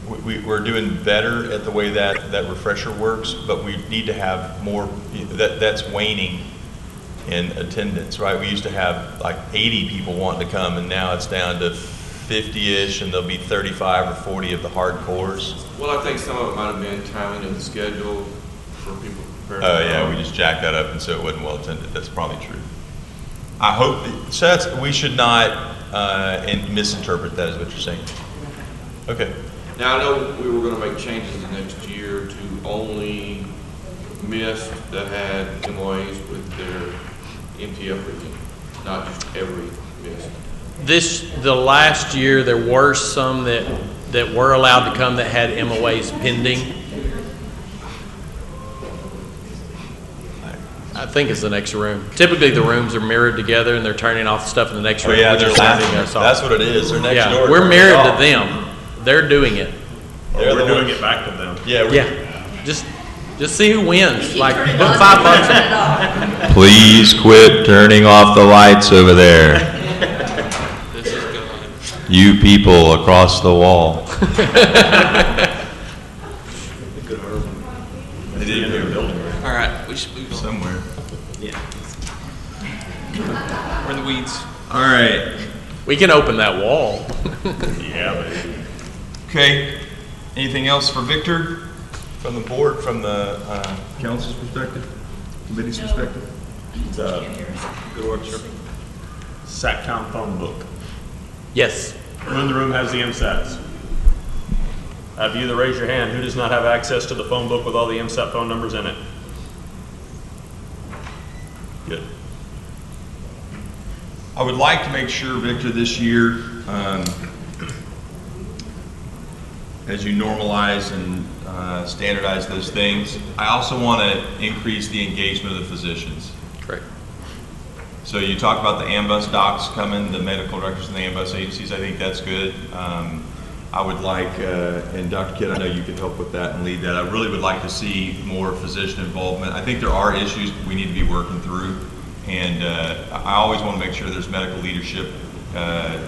we're doing better at the way that refresher works, but we need to have more, that's waning in attendance, right? We used to have like 80 people wanting to come, and now it's down to 50-ish, and there'll be 35 or 40 of the hardcores. Well, I think some of it might have been timing of the schedule for people Oh, yeah, we just jacked that up and so it wasn't well attended. That's probably true. I hope, so that's, we should not misinterpret that, is what you're saying. Okay. Now, I know we were gonna make changes the next year to only mist that had MOAs with their MTF briefing, not just every mist. The last year, there were some that were allowed to come that had MOAs pending. I think it's the next room. Typically, the rooms are mirrored together and they're turning off the stuff in the next Oh, room. yeah, which they're is sending laughing. us off. That's what it is. They're next Yeah, door. we're mirrored to them. They're doing it. We're doing it back to them. Yeah. Yeah, just see who wins. Like, put $5 in. Please quit turning off the lights over there. This is good. You people across the wall. They did do a building All right, we should move on. somewhere. We're in the weeds. All right. We can open that wall. Yeah, but Okay. Anything else for Victor from the board, from the council's perspective, committee's perspective? good work, sir. SATCOM phone book. Yes. Who in the room has the MSATs? Have you either raise your hand. Who does not have access to the phone book with all the MSAT phone numbers in it? Good. I would like to make sure, Victor, this year, as you normalize and standardize those things, I also want to increase the engagement of the physicians. Correct. So you talk about the AMBUS docs coming, the medical directors and the AMBUS agencies. I think that's good. I would like, and Dr. Kidd, I know you could help with that and lead that. I really would like to see more physician involvement. I think there are issues we need to be working through, and I always want to make sure there's medical leadership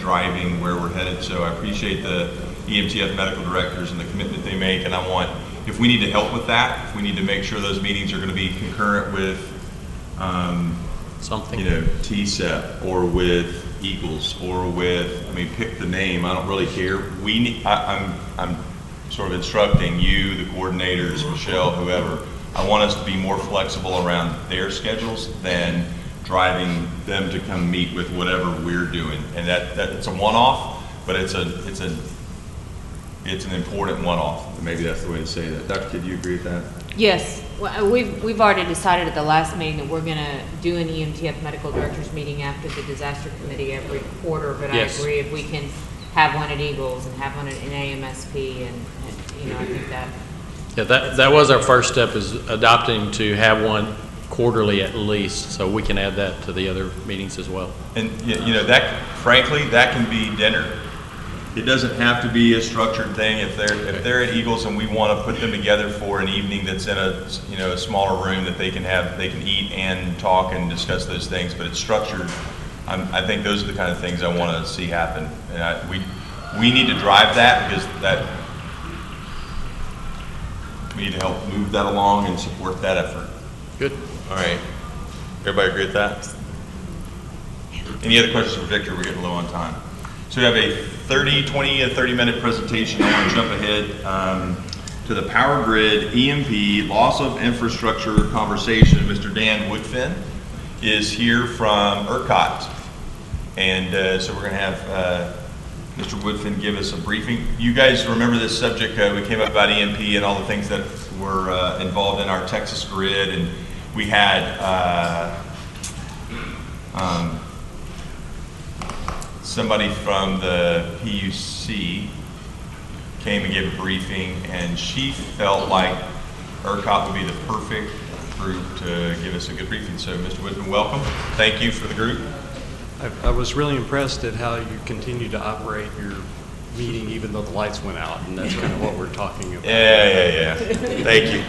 driving where we're headed. So I appreciate the EMTF medical directors and the commitment they make, and I want, if we need to help with that, if we need to make sure those meetings are going to be concurrent with Something. you know, TCEP or with Eagles or with, I mean, pick the name, I don't really care. We need, I'm sort of instructing you, the coordinators, Michelle, whoever, I want us to be more flexible around their schedules than driving them to come meet with whatever we're doing. And it's a one-off, but it's an important one-off. Maybe that's the way to say that. Dr. Kidd, do you agree with that? Yes, well, we've already decided at the last meeting that we're gonna do an EMTF medical directors meeting after the disaster committee every quarter, but Yes. I agree if we can have one at Eagles and have one in AMSP and you know, I think that. Yeah, that was our first step, is adopting to have one quarterly at least, so we can add that to the other meetings as well. And you know, that, frankly, that can be dinner. It doesn't have to be a structured thing. If they're at Eagles and we want to put them together for an evening that's in a, you know, a smaller room that they can eat and talk and discuss those things, but it's structured. I think those are the kind of things I want to see happen, and we need to drive that, because we need to help move that along and support that effort. Good. All right. Everybody agree with that? Any other questions for Victor? We're getting low on time. So we have a 20 to 30 minute presentation. I want to jump ahead to the power grid EMP loss of infrastructure conversation. Mr. Dan Woodfin is here from ERCOT. And so we're going to have Mr. Woodfin give us a briefing. You guys remember this subject, we came up about EMP and all the things that were involved in our Texas grid, and we had somebody from the PUC came and gave a briefing, and she felt like ERCOT would be the perfect group to give us a good briefing. So Mr. Woodfin, welcome. Thank you for the group. I was really impressed at how you continue to operate your meeting even though the lights went out, and that's kind of what we're talking about. Yeah. Thank you.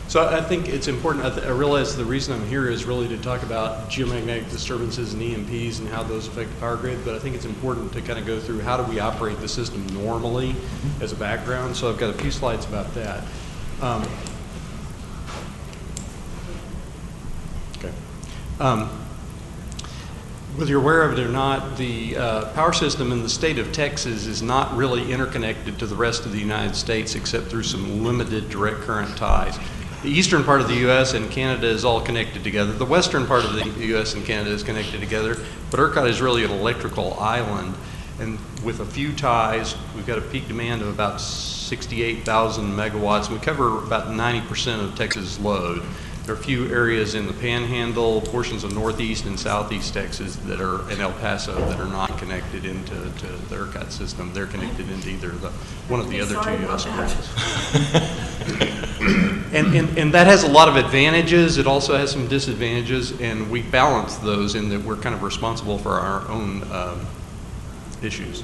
So I think it's important. I realize the reason I'm here is really to talk about geomagnetic disturbances and EMPs and how those affect the power grid, but I think it's important to kind of go through how do we operate the system normally as a background. So I've got a few slides about that. Whether you're aware of it or not, the power system in the state of Texas is not really interconnected to the rest of the United States except through some limited direct current ties. The eastern part of the U.S. and Canada is all connected together. The western part of the U.S. and Canada is connected together, but ERCOT is really an electrical island. And with a few ties, we've got a peak demand of about 68,000 megawatts. We cover about 90% of Texas load. There are a few areas in the Panhandle, portions of northeast and southeast Texas that are in El Paso that are not connected into the ERCOT system. They're connected into either one of the other two U.S. grids. And that has a lot of advantages. It also has some disadvantages, and we balance those in that we're kind of responsible for our own issues.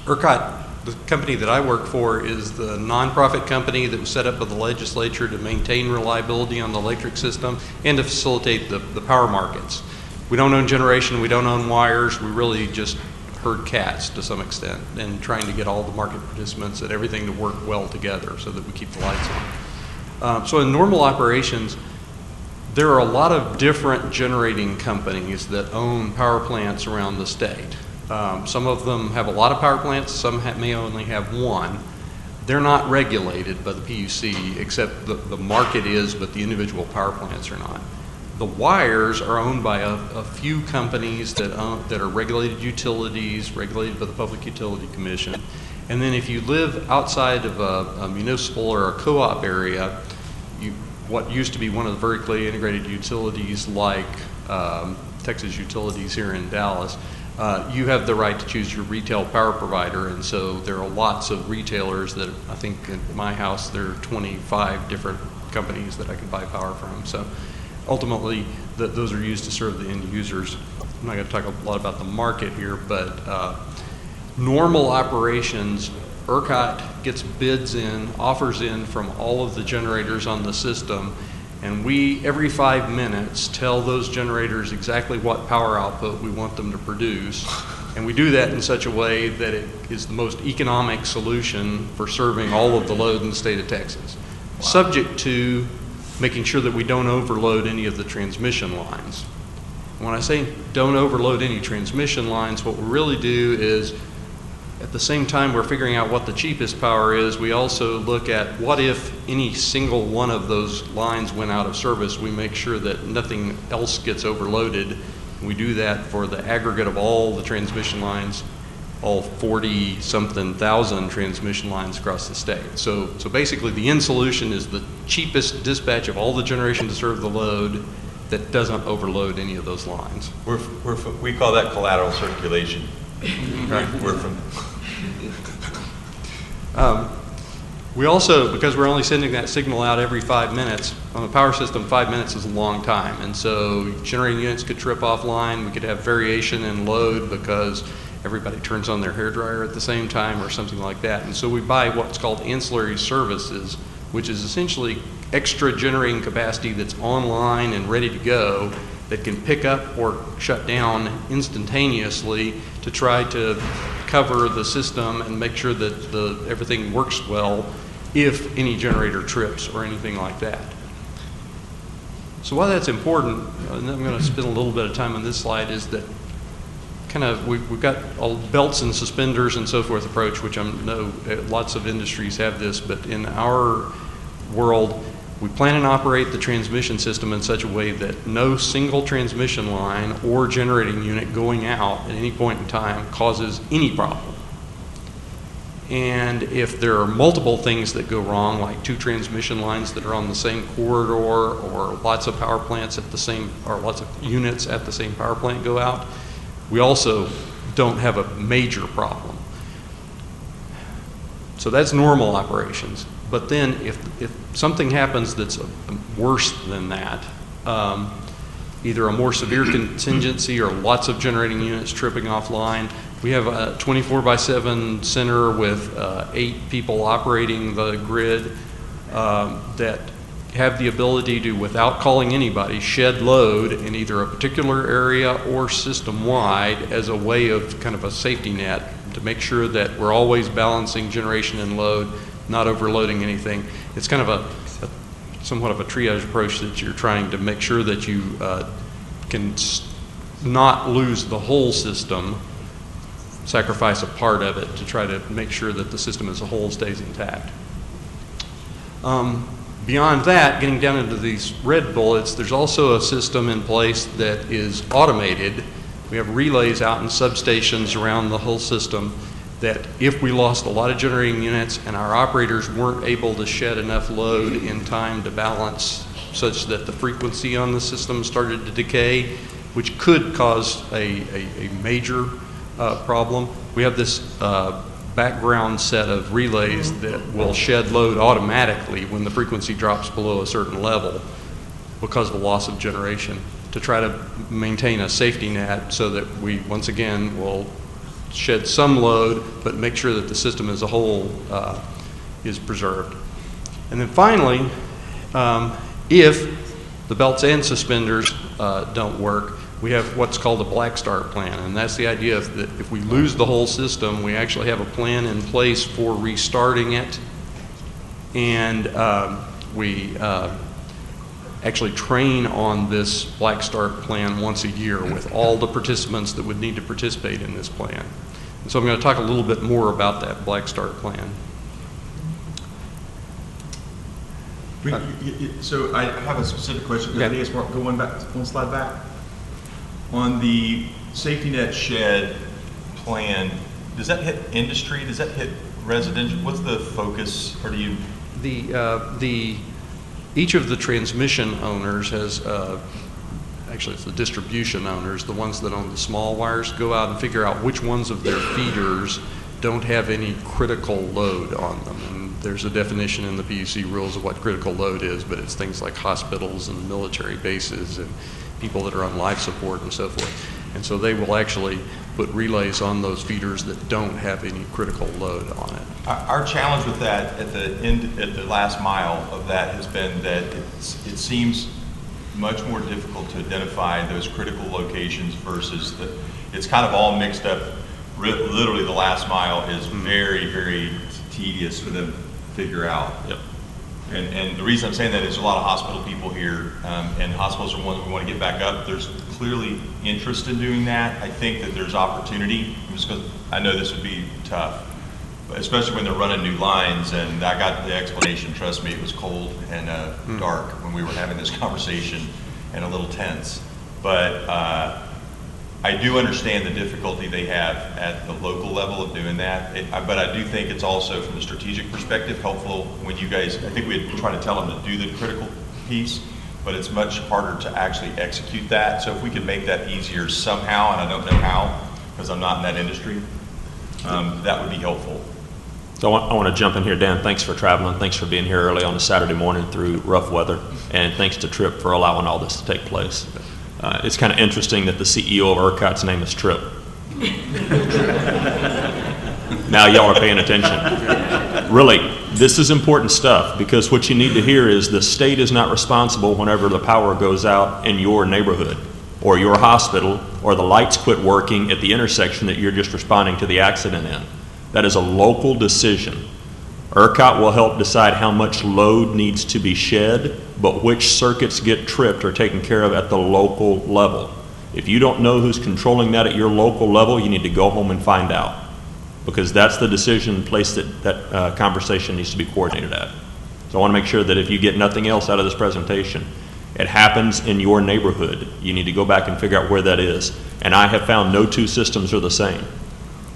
ERCOT, the company that I work for, is the nonprofit company that was set up by the legislature to maintain reliability on the electric system and to facilitate the power markets. We don't own generation, we don't own wires, we really just herd cats to some extent and trying to get all the market participants and everything to work well together so that we keep the lights on. So in normal operations, there are a lot of different generating companies that own power plants around the state. Some of them have a lot of power plants, some may only have one. They're not regulated by the PUC, except the market is, but the individual power plants are not. The wires are owned by a few companies that are regulated utilities, regulated by the Public Utility Commission. And then if you live outside of a municipal or a co-op area, what used to be one of the vertically integrated utilities like Texas Utilities here in Dallas, you have the right to choose your retail power provider, and so there are lots of retailers that I think in my house there are 25 different companies that I can buy power from. So ultimately, those are used to serve the end users. I'm not going to talk a lot about the market here, but normal operations, ERCOT gets bids in, offers in from all of the generators on the system, and we, every 5 minutes, tell those generators exactly what power output we want them to produce. And we do that in such a way that it is the most economic solution for serving all of the load in the state of Texas, subject to making sure that we don't overload any of the transmission lines. When I say don't overload any transmission lines, what we really do is, at the same time we're figuring out what the cheapest power is, we also look at what if any single one of those lines went out of service. We make sure that nothing else gets overloaded. We do that for the aggregate of all the transmission lines, all 40-something thousand transmission lines across the state. So basically the end solution is the cheapest dispatch of all the generation to serve the load that doesn't overload any of those lines. We call that collateral circulation. We're from. We also, because we're only sending that signal out every 5 minutes, on a power system 5 minutes is a long time, and so generating units could trip offline. We could have variation in load because everybody turns on their hairdryer at the same time or something like that. And so we buy what's called ancillary services, which is essentially extra generating capacity that's online and ready to go that can pick up or shut down instantaneously to try to cover the system and make sure that everything works well if any generator trips or anything like that. So why that's important, and I'm going to spend a little bit of time on this slide, is that kind of we've got a belts and suspenders and so forth approach, which I know lots of industries have this, but in our world, we plan and operate the transmission system in such a way that no single transmission line or generating unit going out at any point in time causes any problem. And if there are multiple things that go wrong, like 2 transmission lines that are on the same corridor, or lots of power plants at the same, or lots of units at the same power plant go out, we also don't have a major problem. So that's normal operations. But then if something happens that's worse than that, either a more severe contingency or lots of generating units tripping offline, we have a 24/7 center with 8 people operating the grid that have the ability to, without calling anybody, shed load in either a particular area or system-wide as a way of kind of a safety net to make sure that we're always balancing generation and load, not overloading anything. It's kind of somewhat of a triage approach that you're trying to make sure that you can not lose the whole system, sacrifice a part of it to try to make sure that the system as a whole stays intact. Beyond that, getting down into these red bullets, there's also a system in place that is automated. We have relays out in substations around the whole system that if we lost a lot of generating units and our operators weren't able to shed enough load in time to balance such that the frequency on the system started to decay, which could cause a major problem. We have this background set of relays that will shed load automatically when the frequency drops below a certain level because of the loss of generation, to try to maintain a safety net so that we, once again, will shed some load, but make sure that the system as a whole is preserved. And then finally, if the belts and suspenders don't work, we have what's called a black start plan, and that's the idea of that if we lose the whole system, we actually have a plan in place for restarting it, and we actually train on this black start plan once a year with all the participants that would need to participate in this plan. And so I'm going to talk a little bit more about that black start plan. So I have a specific question. I think it's go one slide back. On the safety net shed plan, does that hit industry? Does that hit residential? What's the focus, or do you? Each of the transmission owners has, actually it's the distribution owners, the ones that own the small wires, go out and figure out which ones of their feeders don't have any critical load on them. And there's a definition in the PUC rules of what critical load is, but it's things like hospitals and military bases and people that are on life support and so forth. And so they will actually put relays on those feeders that don't have any critical load on it. Our challenge with that at the last mile of that has been that it seems much more difficult to identify those critical locations versus it's kind of all mixed up. Literally the last mile is very, very tedious for them to figure out. Yep. And the reason I'm saying that is a lot of hospital people here, and hospitals are ones we want to get back up. There's clearly interest in doing that. I think that there's opportunity, just because I know this would be tough, but especially when they're running new lines. And I got the explanation. Trust me, it was cold and dark when we were having this conversation, and a little tense. But I do understand the difficulty they have at the local level of doing that. But I do think it's also, from a strategic perspective, helpful when you guys, I think we'd try to tell them to do the critical piece, but it's much harder to actually execute that. So if we could make that easier somehow, and I don't know how, because I'm not in that industry, that would be helpful. So I want to jump in here. Dan, thanks for traveling. Thanks for being here early on a Saturday morning through rough weather. And thanks to Tripp for allowing all this to take place. It's kind of interesting that the CEO of ERCOT's name is Tripp. Now y'all are paying attention. Really, this is important stuff, because what you need to hear is the state is not responsible whenever the power goes out in your neighborhood or your hospital, or the lights quit working at the intersection that you're just responding to the accident in. That is a local decision. ERCOT will help decide how much load needs to be shed, but which circuits get tripped are taken care of at the local level. If you don't know who's controlling that at your local level, you need to go home and find out, because that's the decision place that conversation needs to be coordinated at. So I want to make sure that if you get nothing else out of this presentation, it happens in your neighborhood. You need to go back and figure out where that is. And I have found no two systems are the same.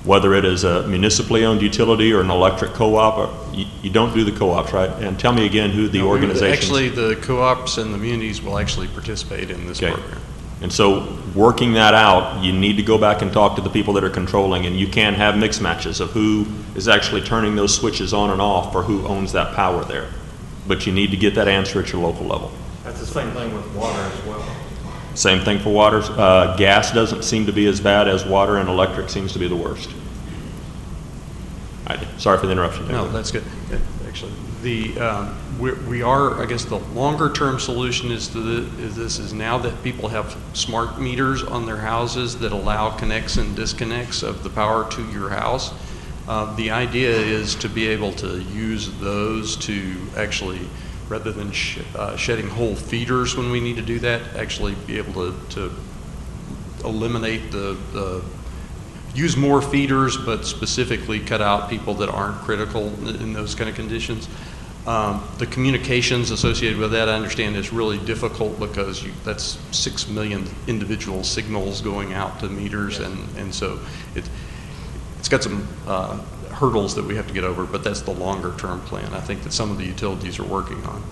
Whether it is a municipally owned utility or an electric co-op, or you don't do the co-ops, right? And tell me again who the organizations. Actually, the co-ops and the munis will actually participate in this program. And so working that out, you need to go back and talk to the people that are controlling, and you can have mix matches of who is actually turning those switches on and off, or who owns that power there. But you need to get that answer at your local level. That's the same thing with water as well. Same thing for water. Gas doesn't seem to be as bad as water, and electric seems to be the worst. Sorry for the interruption. No, that's good. Actually, we are, I guess the longer term solution is now that people have smart meters on their houses that allow connects and disconnects of the power to your house. The idea is to be able to use those to actually rather than shedding whole feeders when we need to do that, actually be able to eliminate use more feeders, but specifically cut out people that aren't critical in those kind of conditions. The communications associated with that, I understand, is really difficult because that's 6 million individual signals going out to meters, and so it's got some hurdles that we have to get over, but that's the longer term plan. I think that some of the utilities are working on.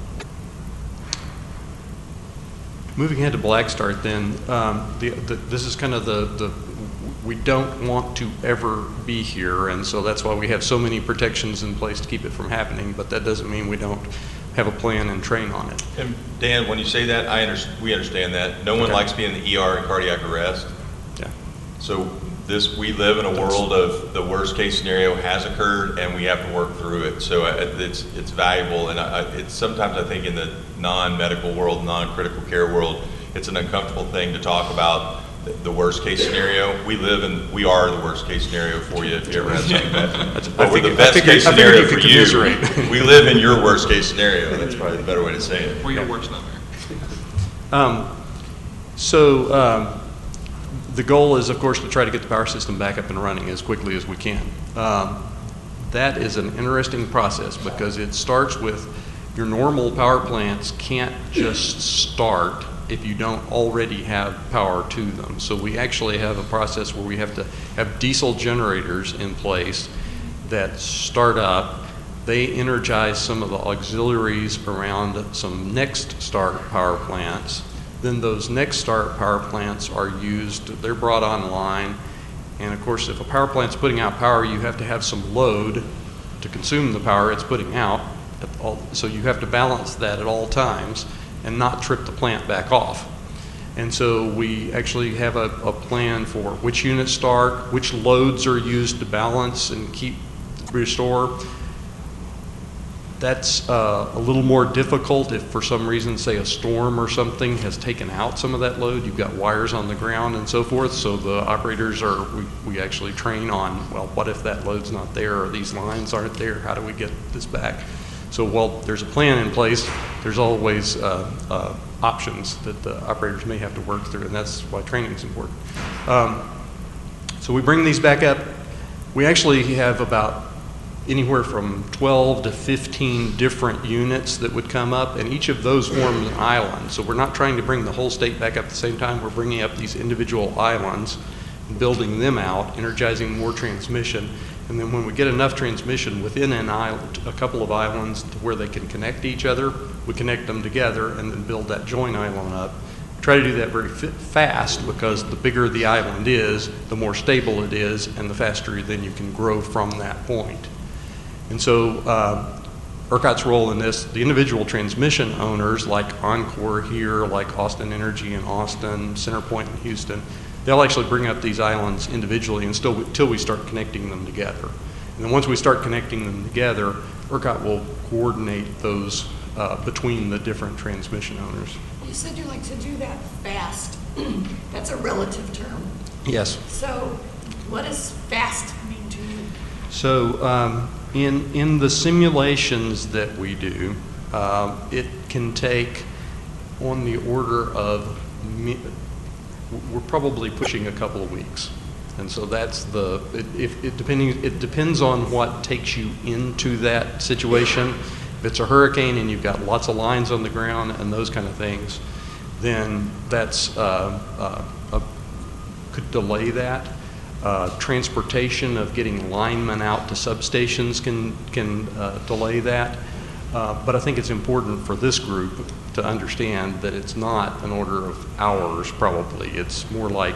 Moving ahead to Black Start then, this is kind of we don't want to ever be here, and so that's why we have so many protections in place to keep it from happening, but that doesn't mean we don't have a plan and train on it. And Dan, when you say that, we understand that. No one likes being in the ER in cardiac arrest. Yeah. So we live in a world of the worst case scenario has occurred, and we have to work through it. So it's valuable, and it's sometimes I think in the non-medical world, non-critical care world, it's an uncomfortable thing to talk about the worst case scenario. We are the worst case scenario for you if you ever had something bad. But we're the best case scenario for you. We live in your worst case scenario. That's probably the better way to say it. We're your worst nightmare. The goal is, of course, to try to get the power system back up and running as quickly as we can. That is an interesting process because it starts with your normal power plants can't just start if you don't already have power to them. So we actually have a process where we have to have diesel generators in place that start up. They energize some of the auxiliaries around some next start power plants. Then those next start power plants are used, they're brought online. And of course, if a power plant's putting out power, you have to have some load to consume the power it's putting out. So you have to balance that at all times and not trip the plant back off. And so we actually have a plan for which units start, which loads are used to balance and restore. That's a little more difficult if for some reason, say a storm or something has taken out some of that load. You've got wires on the ground and so forth. So the operators we actually train on, well, what if that load's not there or these lines aren't there? How do we get this back? So while there's a plan in place, there's always options that the operators may have to work through, and that's why training is important. So we bring these back up. We actually have about anywhere from 12 to 15 different units that would come up, and each of those forms an island. So we're not trying to bring the whole state back up at the same time. We're bringing up these individual islands, building them out, energizing more transmission. And then when we get enough transmission within an island, a couple of islands to where they can connect to each other, we connect them together and then build that joint island up. Try to do that very fast because the bigger the island is, the more stable it is, and the faster then you can grow from that point. And so ERCOT's role in this, the individual transmission owners like Encore here, like Austin Energy in Austin, CenterPoint in Houston, they'll actually bring up these islands individually until we start connecting them together. And then once we start connecting them together, ERCOT will coordinate those between the different transmission owners. You said you like to do that fast. That's a relative term. Yes. So what does fast mean to you? So in the simulations that we do, it can take on the order of, we're probably pushing a couple of weeks. And so that's it depends on what takes you into that situation. If it's a hurricane and you've got lots of lines on the ground and those kind of things, then that's could delay that. Transportation of getting linemen out to substations can delay that. But I think it's important for this group to understand that it's not an order of hours probably. It's more like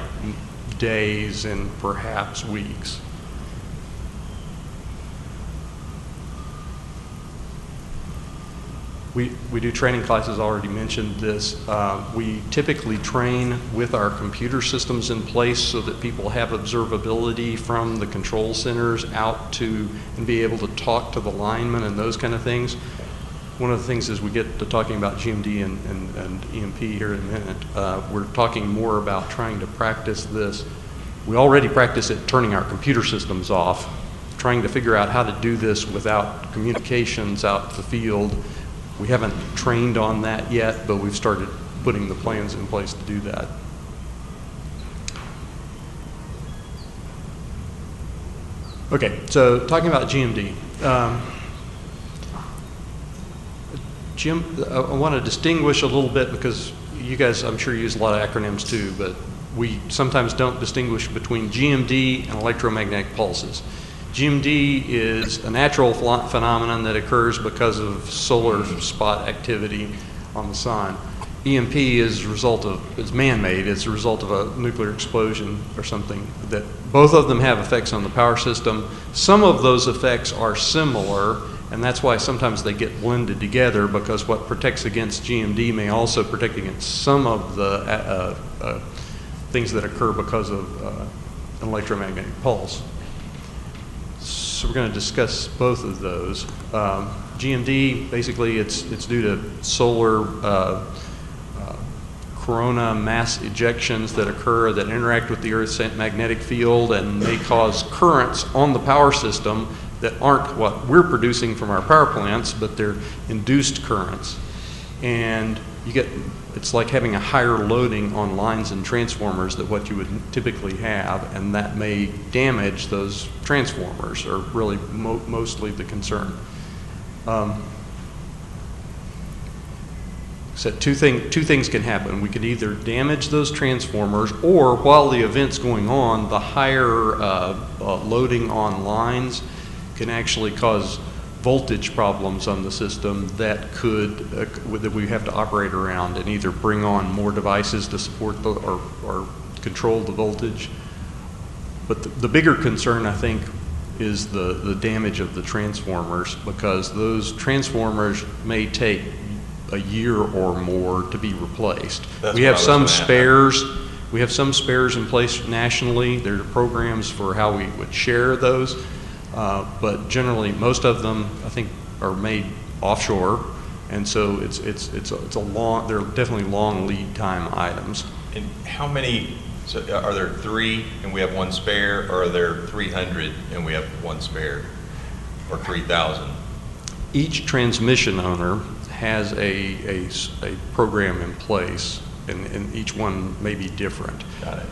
days and perhaps weeks. We do training classes, already mentioned this. We typically train with our computer systems in place so that people have observability from the control centers out to and be able to talk to the linemen and those kind of things. One of the things as we get to talking about GMD and EMP here in a minute, we're talking more about trying to practice this. We already practice it turning our computer systems off, trying to figure out how to do this without communications out to the field, We haven't trained on that yet, but we've started putting the plans in place to do that. Okay, so talking about GMD. Jim, I want to distinguish a little bit because you guys, I'm sure, use a lot of acronyms too, but we sometimes don't distinguish between GMD and electromagnetic pulses. GMD is a natural phenomenon that occurs because of solar spot activity on the sun. EMP is a result of, it's man-made, it's a result of a nuclear explosion or something. That both of them have effects on the power system. Some of those effects are similar, and that's why sometimes they get blended together, because what protects against GMD may also protect against some of the things that occur because of an electromagnetic pulse. So we're going to discuss both of those. GMD, basically, it's due to solar corona mass ejections that occur that interact with the Earth's magnetic field and may cause currents on the power system that aren't what we're producing from our power plants, but they're induced currents. And you get, it's like having a higher loading on lines and transformers than what you would typically have, and that may damage those transformers, or really mostly the concern. So two things can happen. We could either damage those transformers, or while the event's going on, the higher loading on lines can actually cause voltage problems on the system that that we have to operate around and either bring on more devices to support the, or control the voltage. But the bigger concern, I think, is the damage of the transformers, because those transformers may take a year or more to be replaced. We have some spares. We have some spares in place nationally. There are programs for how we would share those, but generally most of them, I think, are made offshore, and so it's a long. They're definitely long lead time items. And how many? So are there 3 and we have 1 spare, or are there 300 and we have 1 spare, or 3,000? Each transmission owner has a program in place, and each one may be different. Got it.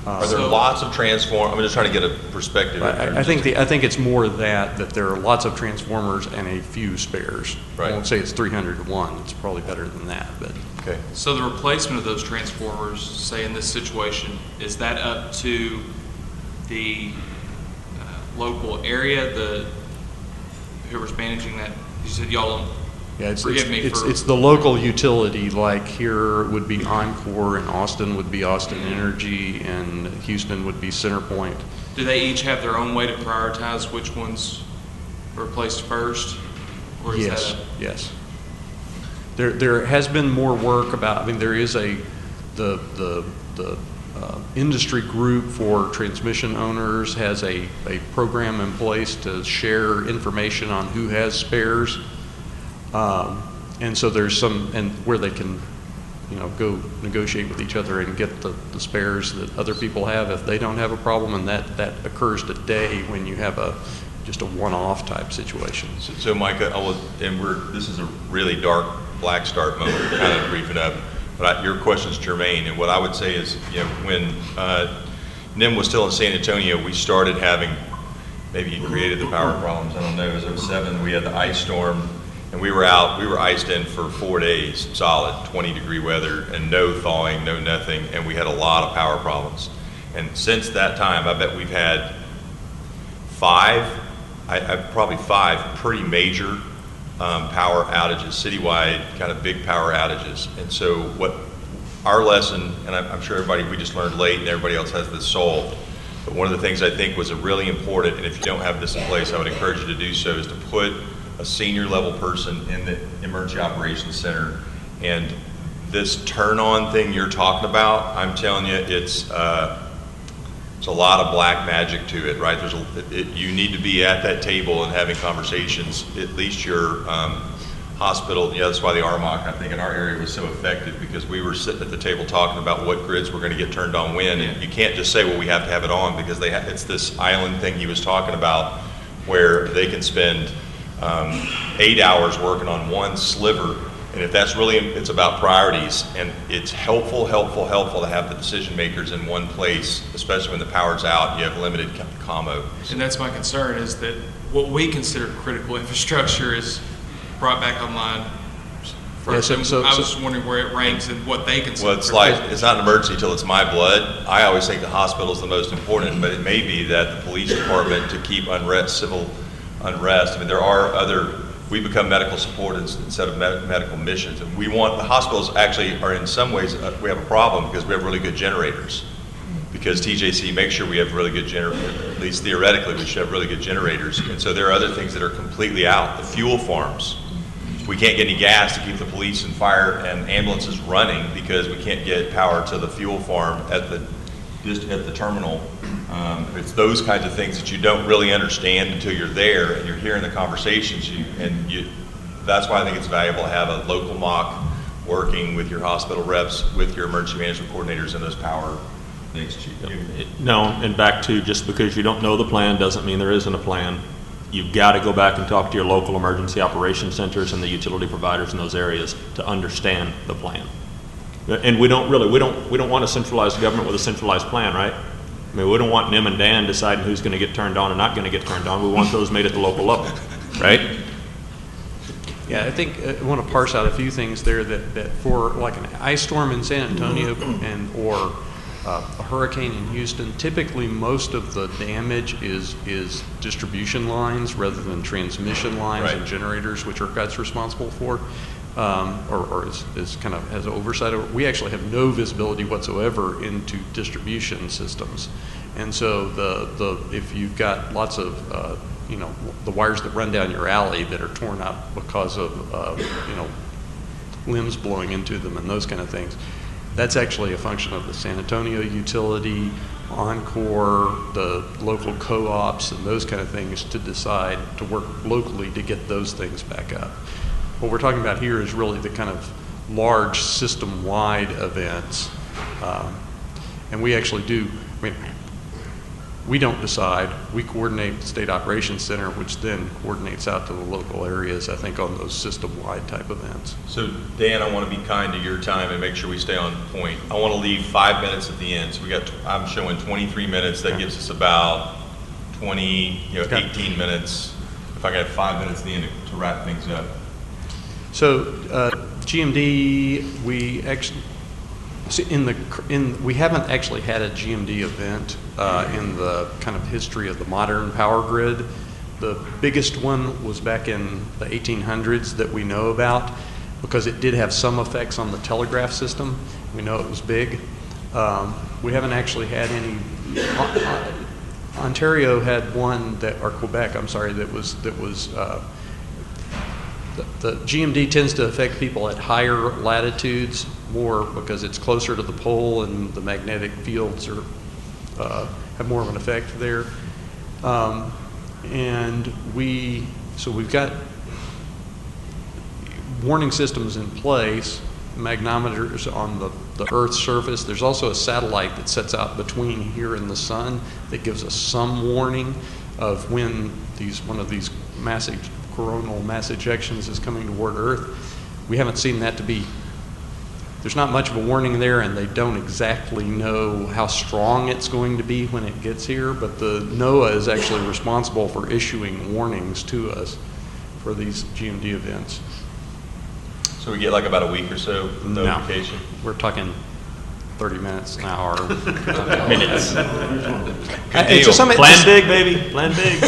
Are there lots of transformers? I'm just trying to get a perspective. I think it's more that there are lots of transformers and a few spares. Right. I won't say it's 300 to 1. It's probably better than that, but. Okay. So the replacement of those transformers, say in this situation, is that up to the local area, whoever's managing that? You said y'all don't. Yeah, it's the local utility. Like here would be Encore, and Austin would be Austin Energy, and Houston would be CenterPoint. Do they each have their own way to prioritize which ones are replaced first? Or is yes, yes. There has been more work about. I mean, there is the industry group for transmission owners has a program in place to share information on who has spares. And so there's some, and where they can, go negotiate with each other and get the spares that other people have if they don't have a problem, and that occurs today when you have just a one-off type situation. So Micah, this is a really dark black start moment, kind of briefing up, but your question is germane, and what I would say is, when NIM was still in San Antonio, we started having, maybe he created the power problems, I don't know, it was 07, we had the ice storm. And we were iced in for 4 days, solid, 20-degree weather, and no thawing, no nothing, and we had a lot of power problems. And since that time, I bet we've had probably five pretty major power outages, citywide, kind of big power outages. And so what our lesson, and I'm sure we just learned late and everybody else has this solved, but one of the things I think was really important, and if you don't have this in place, I would encourage you to do so, is to put a senior level person in the Emergency Operations Center. And this turn on thing you're talking about, I'm telling you, it's a lot of black magic to it, right? You need to be at that table and having conversations, at least your hospital. That's why the RMOC, I think, in our area was so effective, because we were sitting at the table talking about what grids were going to get turned on when, and you can't just say, well, we have to have it on, because it's this island thing he was talking about where they can spend 8 hours working on one sliver. And if that's really, it's about priorities, and it's helpful to have the decision makers in one place, especially when the power's out and you have limited commo. And that's my concern, is that what we consider critical infrastructure is brought back online first. Yeah, I was wondering where it ranks and what they consider. Well, it's like, it's not an emergency till it's my blood. I always think the hospital is the most important, but it may be that the police department, to keep civil unrest, I mean, there are other, we become medical support instead of medical missions. And we want, the hospitals actually are in some ways, we have a problem because we have really good generators. Because TJC makes sure we have really good generators, at least theoretically we should have really good generators. And so there are other things that are completely out. The fuel farms, we can't get any gas to keep the police and fire and ambulances running because we can't get power to the fuel farm at the terminal. It's those kinds of things that you don't really understand until you're there and you're hearing the conversations. That's why I think it's valuable to have a local MOC working with your hospital reps, with your emergency management coordinators, and those power things. No, and back to, just because you don't know the plan doesn't mean there isn't a plan. You've got to go back and talk to your local emergency operations centers and the utility providers in those areas to understand the plan. And we don't want a centralized government with a centralized plan, right? I mean, we don't want Nim and Dan deciding who's going to get turned on and not going to get turned on. We want those made at the local level, right? Yeah, I think I want to parse out a few things there that for like an ice storm in San Antonio or a hurricane in Houston, typically most of the damage is distribution lines rather than transmission lines and generators, which ERCOT's responsible for, or is kind of has oversight over. We actually have no visibility whatsoever into distribution systems, and so if you've got lots of the wires that run down your alley that are torn up because of limbs blowing into them and those kind of things, that's actually a function of the San Antonio utility, Encore, the local co-ops, and those kind of things to decide to work locally to get those things back up. What we're talking about here is really the kind of large system-wide events, and we actually do. I mean, we don't decide. We coordinate the State Operations Center, which then coordinates out to the local areas, I think, on those system-wide type events. So, Dan, I want to be kind to your time and make sure we stay on point. I want to leave 5 minutes at the end. So I'm showing 23 minutes. That gives us about 18 minutes. If I got 5 minutes at the end to wrap things up. So, GMD, we actually, we haven't actually had a GMD event in the kind of history of the modern power grid. The biggest one was back in the 1800s that we know about, because it did have some effects on the telegraph system. We know it was big. We haven't actually had any. Ontario had one or Quebec, I'm sorry, that was the GMD tends to affect people at higher latitudes more because it's closer to the pole and the magnetic fields have more of an effect there. And so we've got warning systems in place, magnometers on the Earth's surface. There's also a satellite that sets out between here and the sun that gives us some warning of when one of these coronal mass ejections is coming toward Earth. We haven't seen that to be, there's not much of a warning there, and they don't exactly know how strong it's going to be when it gets here, but the NOAA is actually responsible for issuing warnings to us for these GMD events. So we get like about a week or so notification? No, we're talking 30 minutes, an hour. Minutes. Good deal. Plan big, baby. Plan big.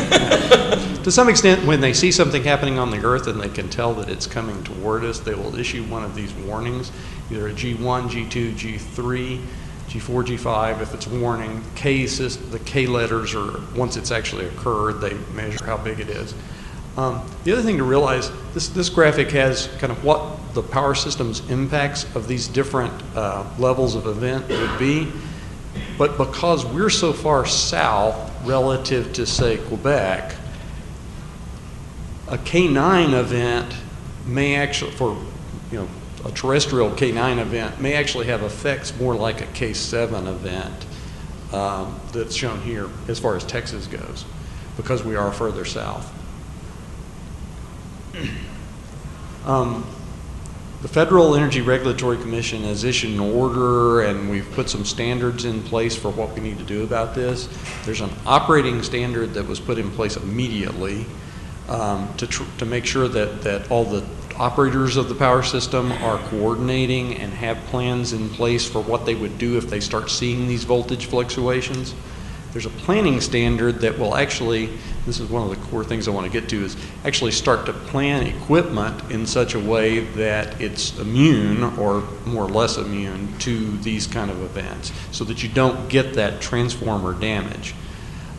To some extent, when they see something happening on the Earth and they can tell that it's coming toward us, they will issue one of these warnings, either a G1, G2, G3, G4, G5. If it's warning, the K letters are, once it's actually occurred, they measure how big it is. The other thing to realize, this graphic has kind of what the power system's impacts of these different levels of event would be. But because we're so far south relative to, say, Quebec, a K9 event may actually, a terrestrial K9 event may actually have effects more like a K7 event that's shown here as far as Texas goes, because we are further south. The Federal Energy Regulatory Commission has issued an order, and we've put some standards in place for what we need to do about this. There's an operating standard that was put in place immediately to make sure that all the operators of the power system are coordinating and have plans in place for what they would do if they start seeing these voltage fluctuations. There's a planning standard that will actually, this is one of the core things I want to get to, is actually start to plan equipment in such a way that it's immune or more or less immune to these kind of events so that you don't get that transformer damage.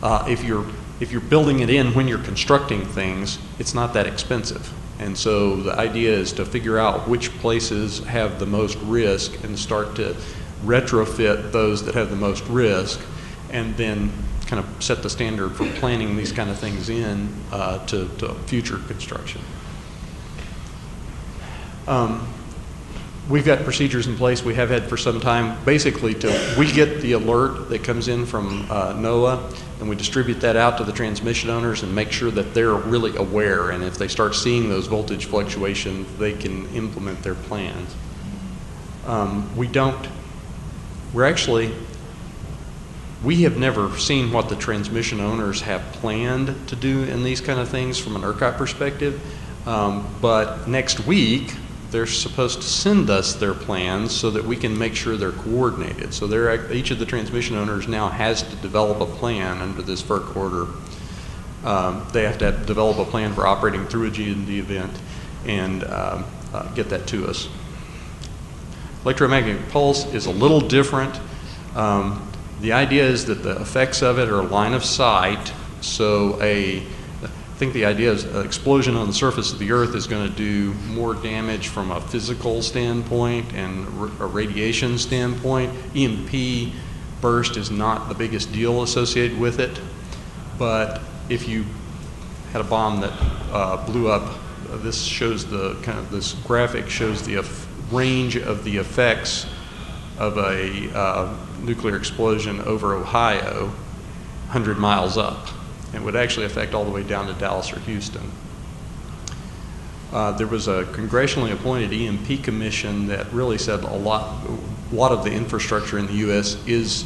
If you're building it in when you're constructing things, it's not that expensive. And so the idea is to figure out which places have the most risk and start to retrofit those that have the most risk, and then kind of set the standard for planning these kind of things in to future construction. We've got procedures in place we have had for some time. Basically, we get the alert that comes in from NOAA, and we distribute that out to the transmission owners and make sure that they're really aware, and if they start seeing those voltage fluctuations, they can implement their plans. We have never seen what the transmission owners have planned to do in these kind of things from an ERCOT perspective, but next week they're supposed to send us their plans so that we can make sure they're coordinated. So each of the transmission owners now has to develop a plan under this FERC order. They have to develop a plan for operating through a GMD event and get that to us. Electromagnetic pulse is a little different. The idea is that the effects of it are line of sight. So I think the idea is an explosion on the surface of the Earth is going to do more damage from a physical standpoint and a radiation standpoint. EMP burst is not the biggest deal associated with it. But if you had a bomb that blew up, this shows this graphic shows the range of the effects of a nuclear explosion over Ohio, 100 miles up. It would actually affect all the way down to Dallas or Houston. There was a congressionally appointed EMP commission that really said a lot of the infrastructure in the U.S. is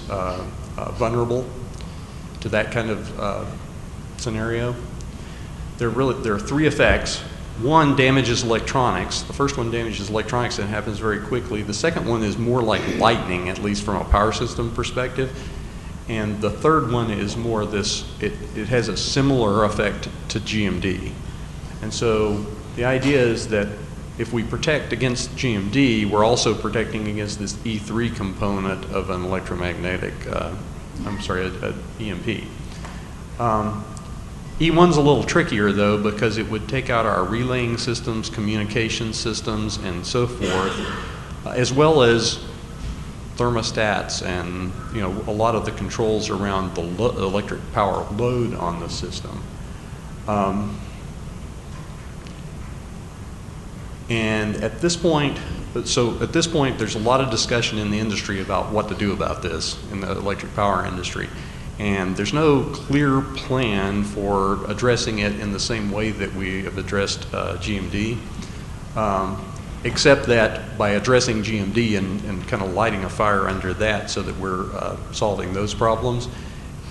vulnerable to that kind of scenario. There are three effects. One damages electronics. The first one damages electronics and happens very quickly. The second one is more like lightning, at least from a power system perspective. And the third one is more it has a similar effect to GMD. And so the idea is that if we protect against GMD, we're also protecting against this E3 component of an electromagnetic, an EMP. E1's a little trickier though, because it would take out our relaying systems, communication systems, and so forth, as well as thermostats and a lot of the controls around the electric power load on the system. And at this point, there's a lot of discussion in the industry about what to do about this in the electric power industry. And there's no clear plan for addressing it in the same way that we have addressed GMD, except that by addressing GMD and kind of lighting a fire under that so that we're solving those problems,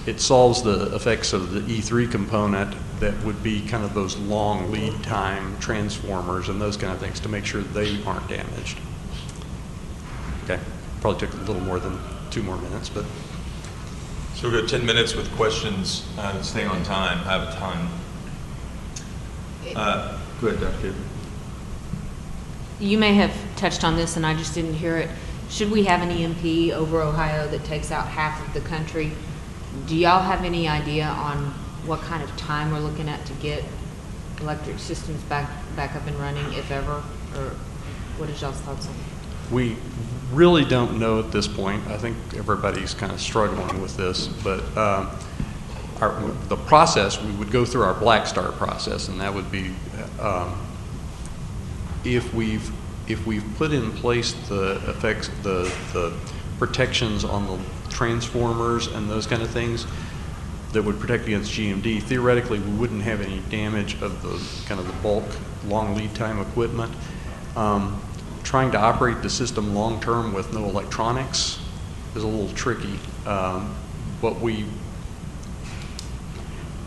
it solves the effects of the E3 component that would be kind of those long lead time transformers and those kind of things to make sure they aren't damaged. Okay, probably took a little more than 2 more minutes, but. So we've got 10 minutes with questions, staying on time. I have a ton. Go ahead, Dr. Kidd. You may have touched on this and I just didn't hear it. Should we have an EMP over Ohio that takes out half of the country? Do y'all have any idea on what kind of time we're looking at to get electric systems back up and running, if ever? Or what is y'all's thoughts on that? We really don't know at this point. I think everybody's kind of struggling with this, but the process, we would go through our Black Start process, and that would be if we've put in place the effects, the protections on the transformers and those kind of things that would protect against GMD, theoretically we wouldn't have any damage of the kind of the bulk long lead time equipment. Trying to operate the system long-term with no electronics is a little tricky. But I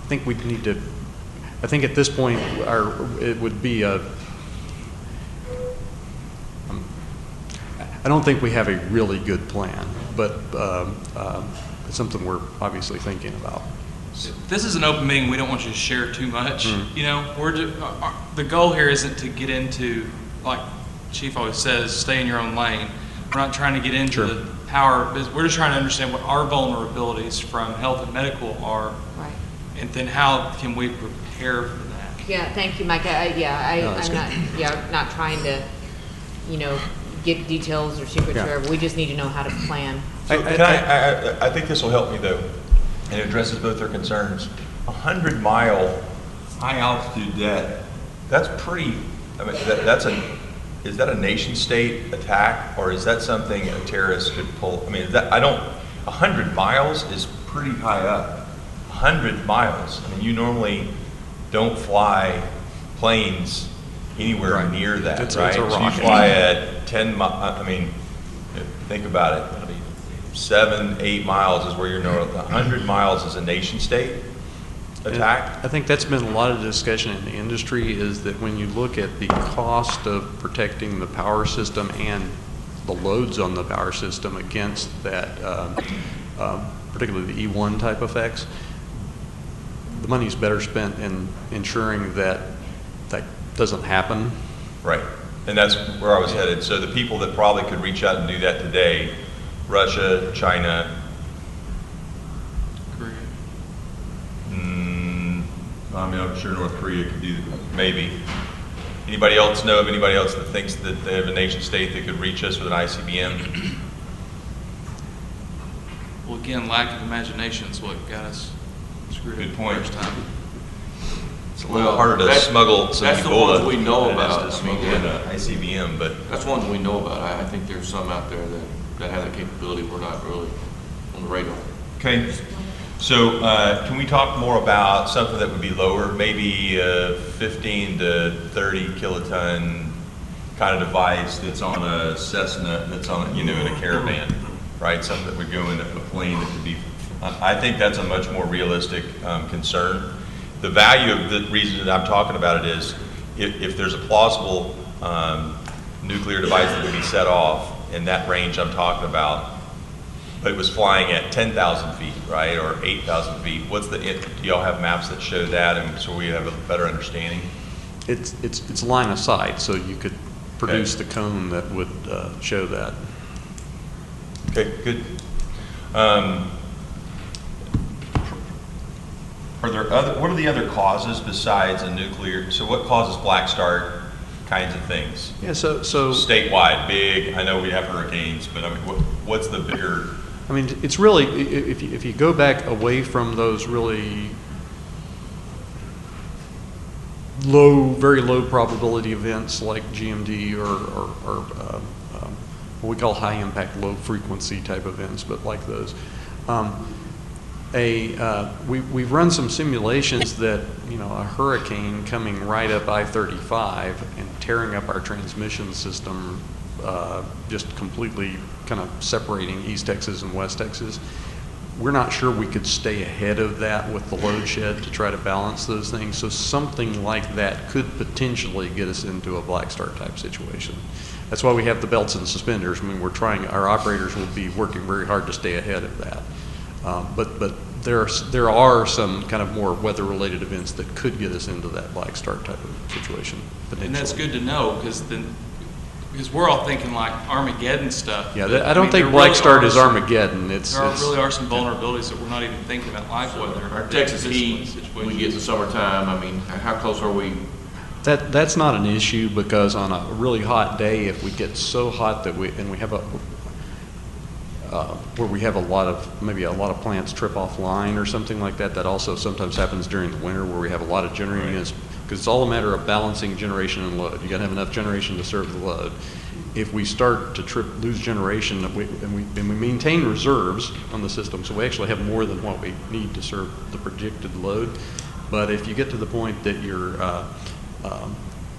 think we need to, I think at this point, it would be I don't think we have a really good plan, but it's something we're obviously thinking about. This is an open meeting. We don't want you to share too much. You know, the goal here isn't to get into, like Chief always says, stay in your own lane. We're not trying to get into the power business. We're just trying to understand what our vulnerabilities from health and medical are, Right. and then how can we prepare for that. Yeah, thank you, Mike. I'm not trying to, get details or secrets or whatever. We just need to know how to plan. So I think this will help me though, and it addresses both their concerns. 100-mile high altitude debt, that's pretty, I mean, is that a nation state attack, or is that something a terrorist could pull? I mean, 100 miles is pretty high up. 100 miles. I mean, you normally don't fly planes anywhere near that, right? It's a so you fly at 10 miles, I mean, think about it. 7, 8 miles is where you're north. 100 miles is a nation state attack. I think that's been a lot of discussion in the industry, is that when you look at the cost of protecting the power system and the loads on the power system against that, particularly the E1 type effects, the money's better spent in ensuring that that doesn't happen. Right, and that's where I was headed. So the people that probably could reach out and do that today, Russia, China, I mean, I'm sure North Korea could do that, maybe. Anybody else know of anybody else that thinks that they have a nation state that could reach us with an ICBM? Well, again, lack of imagination is what got us screwed up Good point. the first time. It's a little harder to smuggle some that's the Ebola ones we know than it is about. to smuggle in an ICBM, but That's ones we know about. I think there's some out there that have that capability. We're not really on the radar. okay. So can we talk more about something that would be lower, maybe a 15 to 30 kiloton kind of device that's on a Cessna, that's on, in a Caravan, right? Something that would go in a plane that could be, I think that's a much more realistic concern. The value of the reason that I'm talking about it is if there's a plausible nuclear device that would be set off in that range I'm talking about, but it was flying at 10,000 feet, right, or 8,000 feet. Do y'all have maps that show that, and so we have a better understanding? It's line of sight, so you could produce the cone that would show that. Okay, good. What are the other causes besides a nuclear? So what causes black start kinds of things? Yeah, so Statewide, big. I know we have hurricanes, but I mean, what's the bigger? I mean, it's really, if you go back away from those really very low probability events like GMD or what we call high impact, low frequency type events, but like those. We've run some simulations that, a hurricane coming right up I-35 and tearing up our transmission system, just completely kind of separating East Texas and West Texas. We're not sure we could stay ahead of that with the load shed to try to balance those things. So something like that could potentially get us into a black start type situation. That's why we have the belts and suspenders. I mean, our operators will be working very hard to stay ahead of that. But there are some kind of more weather-related events that could get us into that black start type of situation potentially. And that's good to know, because we're all thinking like Armageddon stuff. Yeah, I don't think black start is Armageddon. There really are some vulnerabilities that we're not even thinking about, like weather. Our Texas heat, when we get to summertime, I mean, how close are we? That's not an issue, because on a really hot day, if we get so hot that we have where we have maybe a lot of plants trip offline or something like that. That also sometimes happens during the winter, where we have a lot of generating units, because it's all a matter of balancing generation and load. You got to have enough generation to serve the load. If we start to lose generation, and we maintain reserves on the system, so we actually have more than what we need to serve the projected load. But if you get to the point that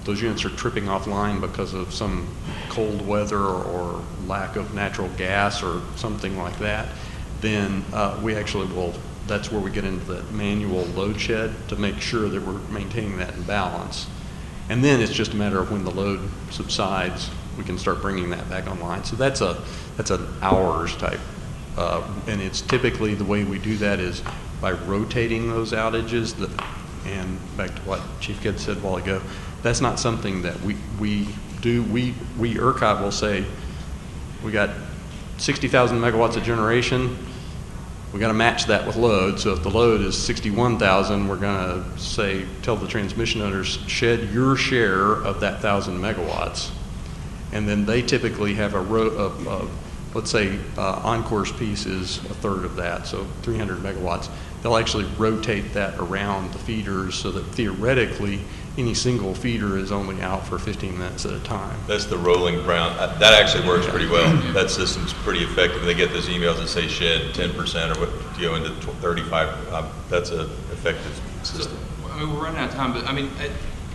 those units are tripping offline because of some cold weather or lack of natural gas or something like that, then we actually will, that's where we get into the manual load shed to make sure that we're maintaining that in balance. And then it's just a matter of when the load subsides, we can start bringing that back online. So that's an hours type. And it's typically the way we do that is by rotating those outages. And back to what Chief Kidd said a while ago, that's not something that we do. We ERCOT will say, we got 60,000 megawatts of generation, we got to match that with load. So if the load is 61,000, we're going to say, tell the transmission owners, shed your share of that 1,000 megawatts. And then they typically have let's say Encore's piece is a third of that, so 300 megawatts. They'll actually rotate that around the feeders so that theoretically any single feeder is only out for 15 minutes at a time. That's the rolling brown. That actually works pretty well. That system's pretty effective. They get those emails that say shed 10% or what, you know, into 35. That's an effective system. I mean, we're running out of time, but I mean,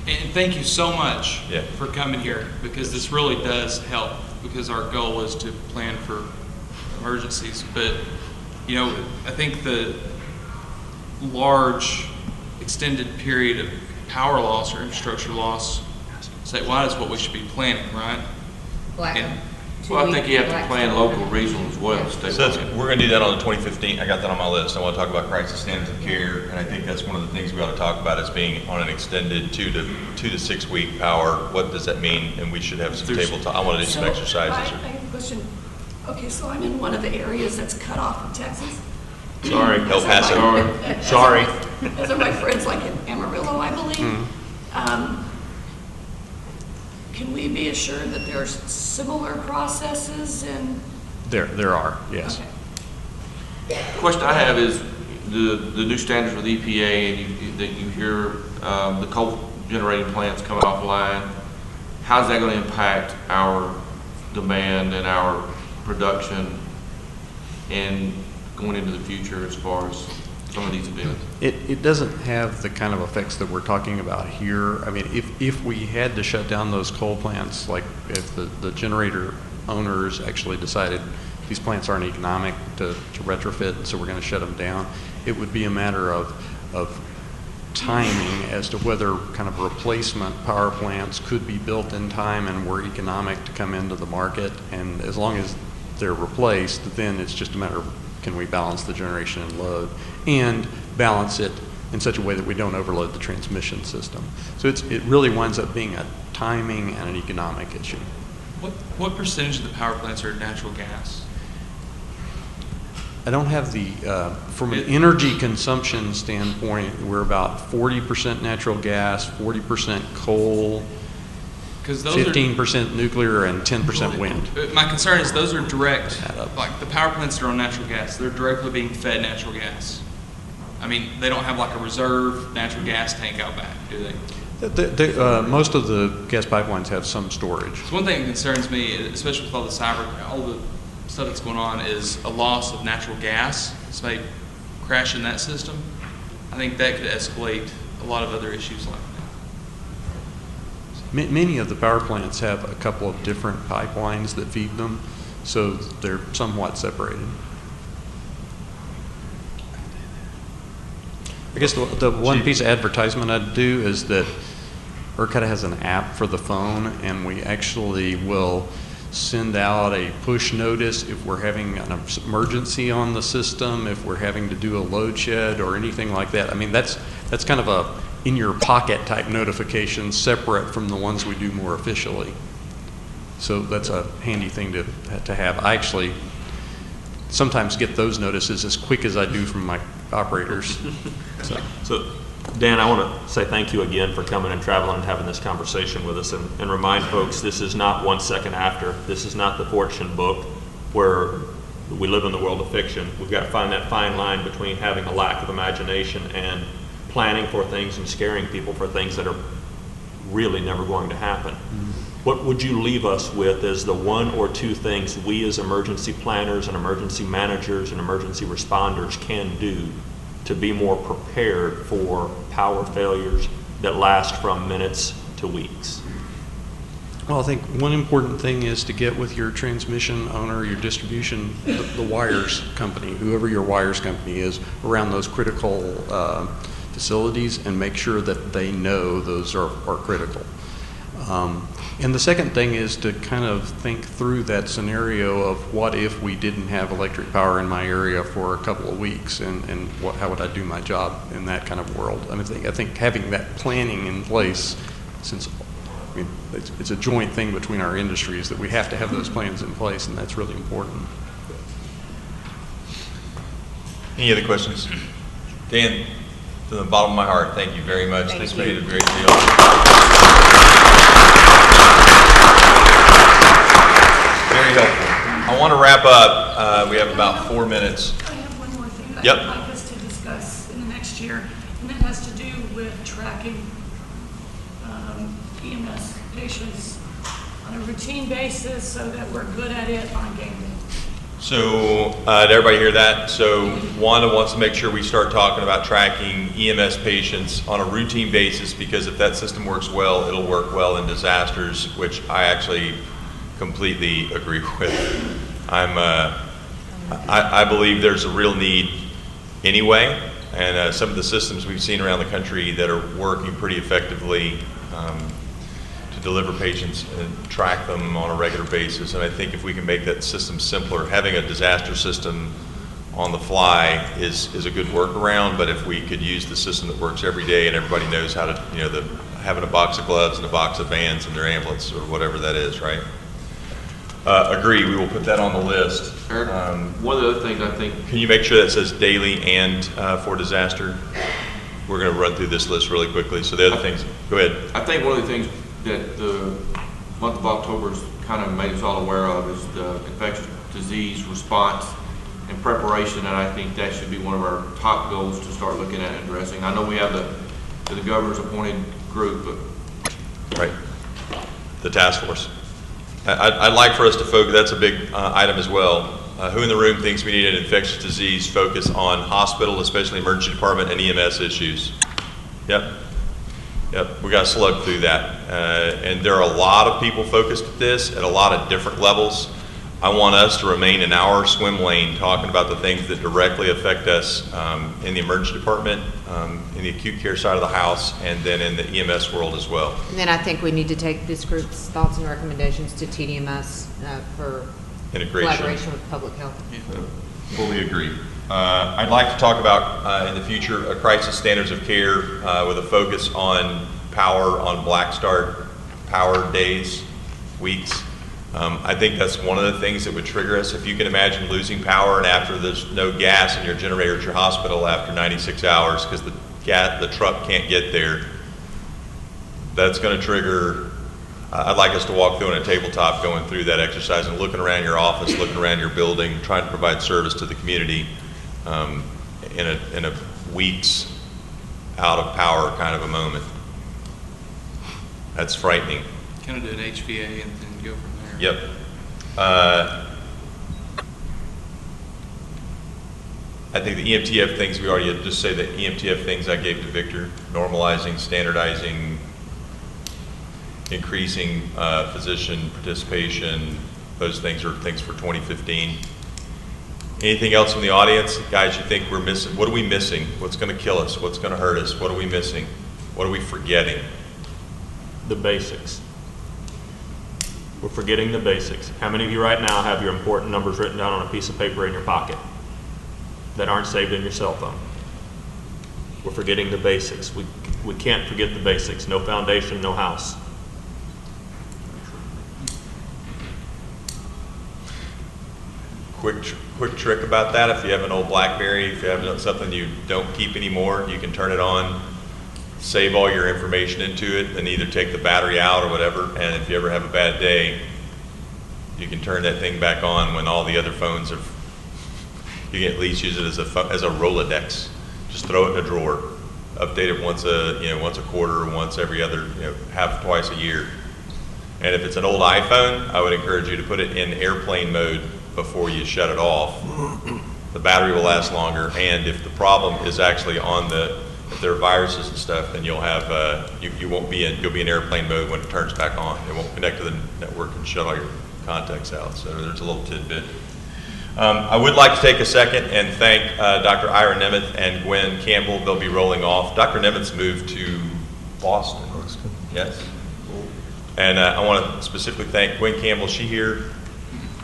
and thank you so much for coming here, because this really does help, because our goal is to plan for emergencies. But, you know, I think the large extended period of power loss or infrastructure loss statewide is what we should be planning, right? Well, I think you have to plan local, regional as well. So we're going to do that on the 2015. I got that on my list. I want to talk about crisis standards of care, and I think that's one of the things we ought to talk about as being on an extended 2 to 6 week power. What does that mean? And we should have some table talk. I want to do some exercises. I have a question. Okay, so I'm in one of the areas that's cut off from Texas. Sorry, El Paso. Sorry. Those are my friends, like in Amarillo, I believe. Mm-hmm. Can we be assured that there's similar processes and? There are, yes. Okay. The question I have is the new standards with EPA, and that you hear the coal generating plants coming offline. How's that going to impact our demand and our production and going into the future as far as some of these events? It doesn't have the kind of effects that we're talking about here. I mean, if we had to shut down those coal plants, like if the generator owners actually decided these plants aren't economic to retrofit, so we're going to shut them down, it would be a matter of timing as to whether kind of replacement power plants could be built in time and were economic to come into the market. And as long as they're replaced, then it's just a matter of, can we balance the generation and load and balance it in such a way that we don't overload the transmission system. So it really winds up being a timing and an economic issue. What percentage of the power plants are natural gas? I don't have the, from an energy consumption standpoint, we're about 40% natural gas, 40% coal, 15% nuclear, and 10% wind. My concern is those are direct, like the power plants that are on natural gas, they're directly being fed natural gas. I mean, they don't have like a reserve natural gas tank out back, do they? Most of the gas pipelines have some storage. So one thing that concerns me, especially with all the cyber, all the stuff that's going on, is a loss of natural gas. Somebody crash in that system. I think that could escalate a lot of other issues like that. Many of the power plants have a couple of different pipelines that feed them, so they're somewhat separated. I guess the one piece of advertisement I'd do is that ERCOT has an app for the phone, and we actually will send out a push notice if we're having an emergency on the system, if we're having to do a load shed or anything like that. I mean, that's kind of a in your pocket type notification, separate from the ones we do more officially. So that's a handy thing to have. I actually sometimes get those notices as quick as I do from my operators. So Dan, I want to say thank you again for coming and traveling and having this conversation with us, and remind folks this is not 1 second after. This is not the fortune book where we live in the world of fiction. We've got to find that fine line between having a lack of imagination and planning for things and scaring people for things that are really never going to happen. What would you leave us with as the 1 or 2 things we as emergency planners and emergency managers and emergency responders can do to be more prepared for power failures that last from minutes to weeks? Well, I think one important thing is to get with your transmission owner, your distribution, the wires company, whoever your wires company is, around those critical facilities, and make sure that they know those are critical. And the second thing is to kind of think through that scenario of what if we didn't have electric power in my area for a couple of weeks, and how would I do my job in that kind of world? I think having that planning in place, since it's a joint thing between our industries, that we have to have those plans in place, and that's really important. Any other questions? Dan, from the bottom of my heart, thank you very much. This made a great deal. Very helpful. I want to wrap up. We have about 4 minutes. I have one more thing that Yep. I'd like us to discuss in the next year, and that has to do with tracking EMS patients on a routine basis so that we're good at it on game day. So, did everybody hear that? So, Wanda wants to make sure we start talking about tracking EMS patients on a routine basis, because if that system works well, it'll work well in disasters, which I actually completely agree with. I believe there's a real need anyway, and some of the systems we've seen around the country that are working pretty effectively to deliver patients and track them on a regular basis. And I think if we can make that system simpler, having a disaster system on the fly is a good workaround, but if we could use the system that works every day and everybody knows how to, having a box of gloves and a box of bands in their ambulance or whatever that is, right? Agree, we will put that on the list. Eric, one of the other things I think... Can you make sure that says daily and for disaster? We're going to run through this list really quickly. So the other things, go ahead. I think one of the things that the month of October has kind of made us all aware of is the infectious disease response and preparation, and I think that should be one of our top goals to start looking at and addressing. I know we have the governor's appointed group, but... Right, the task force. I'd like for us to focus, that's a big item as well. Who in the room thinks we need an infectious disease focus on hospital, especially emergency department and EMS issues? Yep, we got to slug through that. And there are a lot of people focused at this at a lot of different levels. I want us to remain in our swim lane talking about the things that directly affect us in the emergency department, in the acute care side of the house, and then in the EMS world as well. And then I think we need to take this group's thoughts and recommendations to TDMS for Integration. collaboration with public health. Yeah. Fully agree. I'd like to talk about in the future crisis standards of care with a focus on power on black start power days, weeks. I think that's one of the things that would trigger us. If you can imagine losing power and after there's no gas in your generator at your hospital after 96 hours because the truck can't get there, that's going to trigger. I'd like us to walk through on a tabletop going through that exercise and looking around your office, looking around your building, trying to provide service to the community in a weeks out of power kind of a moment. That's frightening. Kind of do an HVA and then go from there. Yep. I think the EMTF things, we already just say the EMTF things I gave to Victor, normalizing, standardizing, increasing physician participation, those things are things for 2015. Anything else from the audience? Guys, you think we're missing? What are we missing? What's going to kill us? What's going to hurt us? What are we missing? What are we forgetting? The basics. We're forgetting the basics. How many of you right now have your important numbers written down on a piece of paper in your pocket that aren't saved in your cell phone? We're forgetting the basics. We can't forget the basics. No foundation, no house. Quick trick about that, if you have an old BlackBerry, if you have something you don't keep anymore, you can turn it on, save all your information into it, and either take the battery out or whatever, and if you ever have a bad day, you can turn that thing back on when all the other phones are, you can at least use it as a Rolodex. Just throw it in a drawer. Update it once a quarter or once every other, twice a year. And if it's an old iPhone, I would encourage you to put it in airplane mode before you shut it off. The battery will last longer, and if the problem is actually on the if there are viruses and stuff, then you'll have, you'll be in airplane mode when it turns back on. It won't connect to the network and shut all your contacts out. So there's a little tidbit. I would like to take a second and thank Dr. Ira Nemeth and Gwen Campbell. They'll be rolling off. Dr. Nemeth's moved to Boston. Yes. And I want to specifically thank Gwen Campbell. Is she here?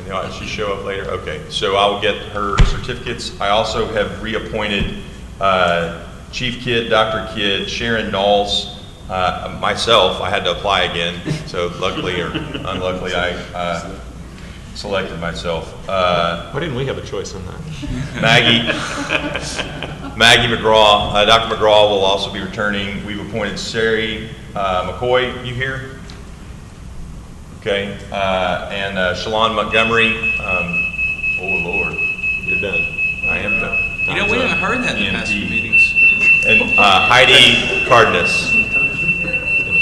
Did she show up later? Okay. So I will get her certificates. I also have reappointed Chief Kidd, Dr. Kidd, Sharon Knowles, myself. I had to apply again. So luckily or unluckily, I selected myself. Why didn't we have a choice in that? Maggie McGraw. Dr. McGraw will also be returning. We've appointed Sari McCoy. You here? Okay. And Shalon Montgomery. Oh, Lord. You're done. I am done. You know, we haven't heard that in the past few meetings. And Heidi Cardenas.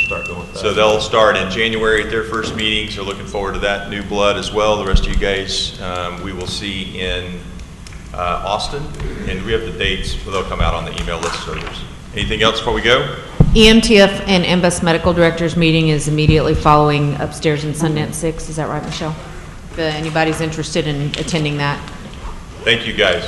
Start going fast. So they'll start in January at their first meeting, so looking forward to that new blood as well. The rest of you guys we will see in Austin, and we have the dates, so they'll come out on the email list servers. Anything else before we go? EMTF and MBUS Medical Directors meeting is immediately following upstairs in Sundance 6. Is that right, Michelle? If anybody's interested in attending that. Thank you, guys.